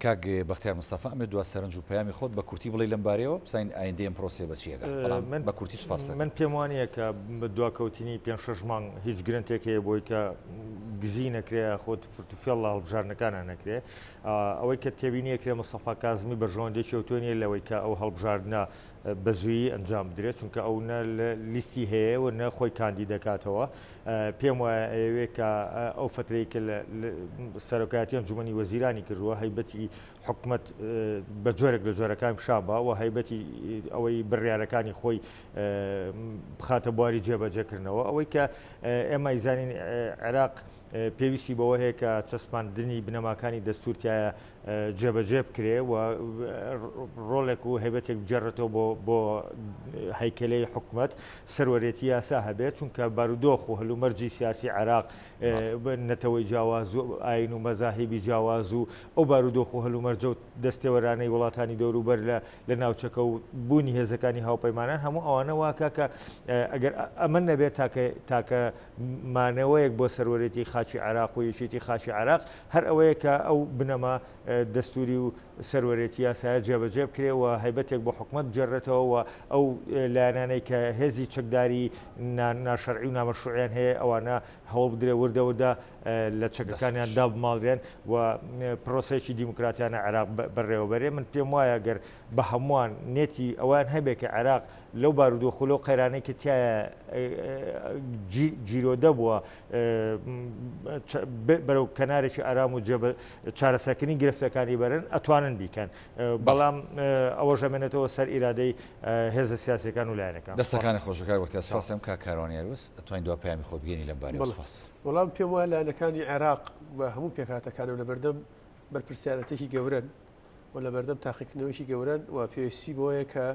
کاک بەختیار مستەفا ئەمێ دو سەرنج و پەیامی خۆت بە کورتی بڵێ لەم بارەوە بزانین ئایندەیەم پرۆسێ بە چیەکە بەڵام بە کورتی سوپاس من پێم وانە کە بە دواکەوتنی 5-6 مانگ هیچ گرنتێک هەیە بۆی کە گزی نەکرێ خۆت فرتوفێڵ لە هەڵبژارنەکانە نەکرێ ئەوەی کە تێبینیەکرێ مستەفا کازمی بەژۆندێکی ئەوتۆنیە لەوەی کە ئەو هەڵبژاردنە بە زووی ئەنجام بدرێت چونکە ئەو نە لیستی هەیە و نە خۆی کاندی دەکاتەوە پێم وایە ئەوێ کە ئەو فترەی کە سەرۆکایەتی ئەنجومەنی وەزیرانی کردووە هەیبەتی حکومەت بە جۆرێک لە جۆرەکان شابە و هەیبەتی ئەوەی بڕیارەکانی خۆی بخاتە بواری جێبەجێکردنەوە ئەوەی کە ئێمە ئیزانین عێراق پێویستی بەوە هەیە کە چەسپاندنی بنەماکانی دەستورتایە جێبەجێ بکرێ و ڕۆڵێک و هەیبەتێک بجێڕێتەوە بۆ هەیکەلەی حکومەت سەروەرێتی یاسا هەبێت چونکە بارودۆخ و هەلومەرجی سیاسی عێراق نەتەوەی جیاواز و ئاین و مەزاهیبی جیاواز و ئەو بارودۆخ و هەلومەرجە و دەستێوەرانەی وڵاتانی دەوروبەر لە ناوچەکە و بوونی هێزەکانی هاوپەیمانان هەموو ئەوانە واکە کە ئەگەر ئەمە نەبێت تاکە مانەوەیەک بۆ سەروەرێتی خاچی عێراق و یەکێتی خاچی عێراق هەر ئەوەیە کە ئەو بنەما دەستوری و سەروەرێتی یاسایە جێبەجێ بکرێەوە هەیبەتێک بۆ حکومەت بجێڕێتەوە و ئەو لایەنانەی کە هێزی چەکداری ناشەرعی و نامەشروعیان هەیە ئەوانە هەوڵ بدرێ وردەوردا لە چەکەکانیان دابماڵێن و پرۆسێکی دیموکراتیانە عێراق بەڕێوەبەرێ من پێم وایە گەر بە هەمووان نێتی ئەوان هەبێت کە عێراق لەو بارودۆخ و لەو قەیرانەی کە تایە جیرۆدە بووە بەرەو کەنارێکی ئارام و چارەسەرکردنی گرفتەکانی بەرن ئەتوانن بیکەن بەڵام ئەوە ژەمێنێتەوە سەر ئیرادەی هێزە سیاسەکان و لایەنەکان دەستەکانی خۆشەکار وەختیا سپاسم کا کاروانیاروس ئەتوانین دو پەیامی خۆ بگەینی لەم بارەوە سپاس وەڵام پێم وایە لایەنەکانی عێراق بە هەموو پێکهاتەکانە لە بەردەم بەرپرسیارەتێکی گەورن و لە بەردەم تاقیکردنەوەیکی گەورن و پێویستی بۆیە کە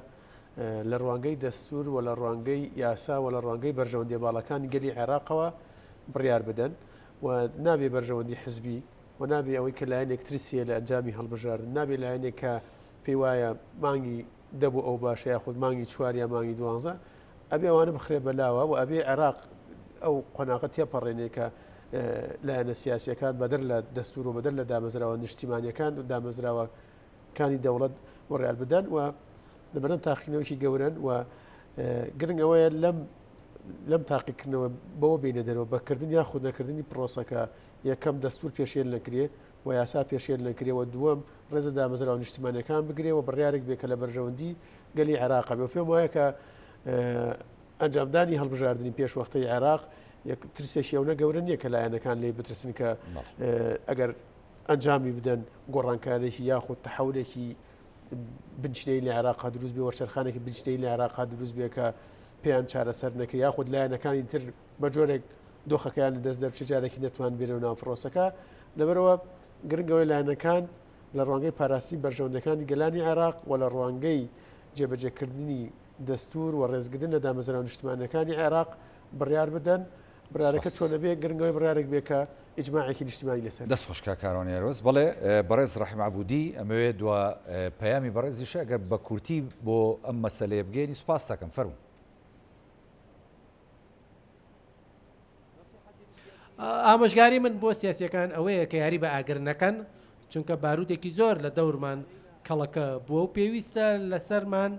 لە ڕوانگەی دەستور و لە ڕوانگەی یاسا و لە ڕوانگەی بەرژەوەندی باڵەکانی گەلی عێراقەوە بڕیار بدەن و نابێ بەرژەوەندی حزبی و نابێ ئەوەی کە لایەنێک ترسیە لە ئەنجامی هەڵبژاردن نابێ لایەنێک کە پێی وایە مانگی دەبوو ئەو باشە یاخود مانگی 4 یا مانگی 12 ئەبێ ئەوانە بخرێ بەلاوە و ئەبێ عێراق ئەو قۆناغە تێپەڕێنێ کە لایەنە سیاسیەکان بەدەر لە دەستور و بەدەر لە دامەزراوە نیشتیمانیەکان و دامەزراوەکانی دەوڵەت بڕیار بدەن و لەبەردەم تاقیکردنەوەی گەورن و گرنگ ئەوەیە لەم تاقیکردنەوە بەوە بینە دەرەوە بەکردن یا خودنەکردنی پرۆسەکە یەکەم دەستور پێشێل نەکرێ و یاسا پێشێل نەکرێەوە دووەم ڕێزە دامەزراوە نیشتیمانیەکان بگرێەوە بڕیارێک بێکە لە بەرژەوەندی گەلی عێراق بێ پێم وایە کە ئەنجامدانی هەڵبژاردننی پێشوەختەی عێراق ترسێکی ئەوە گەورە نییە کە لایەنەکان لێ بترسن کە ئەگەر ئەنجامی بدەن گۆڕانکارێکی یاخود تەحولێکی بنچینەی لە عێراقا دروست بێ وەرچەرخانێکی بنچینەی لە عێراقا دروست بێ کە پێیان چارەسەر نەکە یاخود لایەنەکانی تر بە جۆرێک دۆخەکەیان لە دەست دەرچ جارێکی نەتوان بێنەوە ناو پرۆسەکە لەبەرەوە گرنگەوەی لایەنەکان لە ڕوانگەی پاراسی بەرژەوەندەکانی گەلانی عێراق و لە ڕوانگەی جێبەجێکردنی دەستور و ڕێزگرتن لە دامەزراوە نیشتمانەکانی عێراق بڕیار بدەن برارەکە چۆنە بێ گرنگەوەی بڕارێک بێکە ئیجماعێکی نیشتیمانی لەسەر دەست خۆشکا کارۆنیێرۆز بڵێ بەڕێز ڕەحیم عەبوودی ئەمەوێت دووە پەیامی بەڕێزیشە ئەگەر بە کورتی بۆ ئەم مەسەلەیە بگەینی سوپاس دەکەم فەرموو. ئامۆژگاری من بۆ سیاسیەکان ئەوەیە کە یاری بە ئاگر نەکەن چونکە بارودێکی زۆر لە دەورمان کەڵەکە بووە و پێویستە لەسەرمان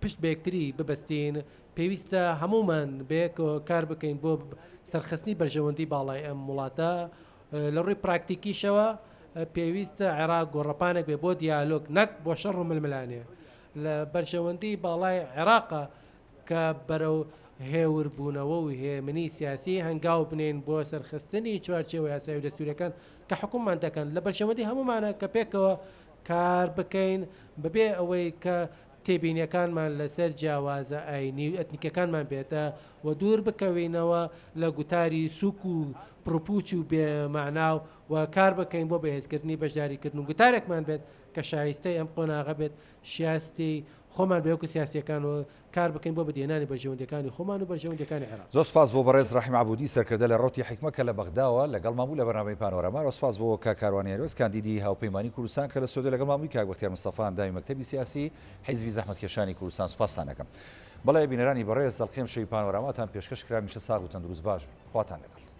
پشت بە یەکتری ببەستین پێویستە هەمومان بەیەکەوە کار بکەین بۆ سەرخستنی بەرژەوەندی باڵای ئەم وڵاتە لە ڕووی پراکتیکیشەوە پێویستە عێراق گۆڕەپانێک بێ بۆ دیالۆگ نەک بۆ شەڕ و ململانێ لە بەرژەوەندی باڵای عێراقە کە بەرەو هێور بوونەوە و هێمنی سیاسی هەنگاو بنێن بۆ سەرخستنی چوارچێوە یاسایی و دەستوریەکان کە حکوممان دەکەن لە بەرژەوەندی هەمومانە کە پێکەوە کار بکەین بەبێ ئەوەی کە تێبینیەکانمان لەسەر جیاوازە ئاینی و ئەتنیکەکانمان بێتە و دوور بکەوینەوە لە گوتاری سوک و پرۆپوچ و بێمعناو و کار بکەین بۆ بەهێزکردنی بەشداریکردن و گوتارێکمان بێت کە شایستەی ئەم قۆناغە بێت شیاستی خۆمان بێوکو سیاسیەکان و کار بکەین بۆ بەدێنانی بەرژەوەندەکانی خۆمان و بەرژەوەندەکانی عێراق. زۆر سپاس بۆ بەڕێز ڕەحیم عەبوودی سەرکردە لە ڕۆتی حکمەکە لە بەغداوە لەگەڵ ماموو لە بەرنامەی پانۆرەما. سپاس بۆ کاکاروانیێرۆز کاندیدی هاوپەیمانی کوردستان کە لە سۆدە لەگەڵ مامووی کاک بەختیار مستەفا ئەندامی مەکتەبی سیاسی حیزبی زەحمەتکێشانی کوردستان سوپاسان دەکەم. بەڵێ بینەرانی بەڕێز ئەڵقێم شەوی پانۆراماتان پێشکەش کرا میشە ساغ و تەندروست باش خواتان لەگەڵ.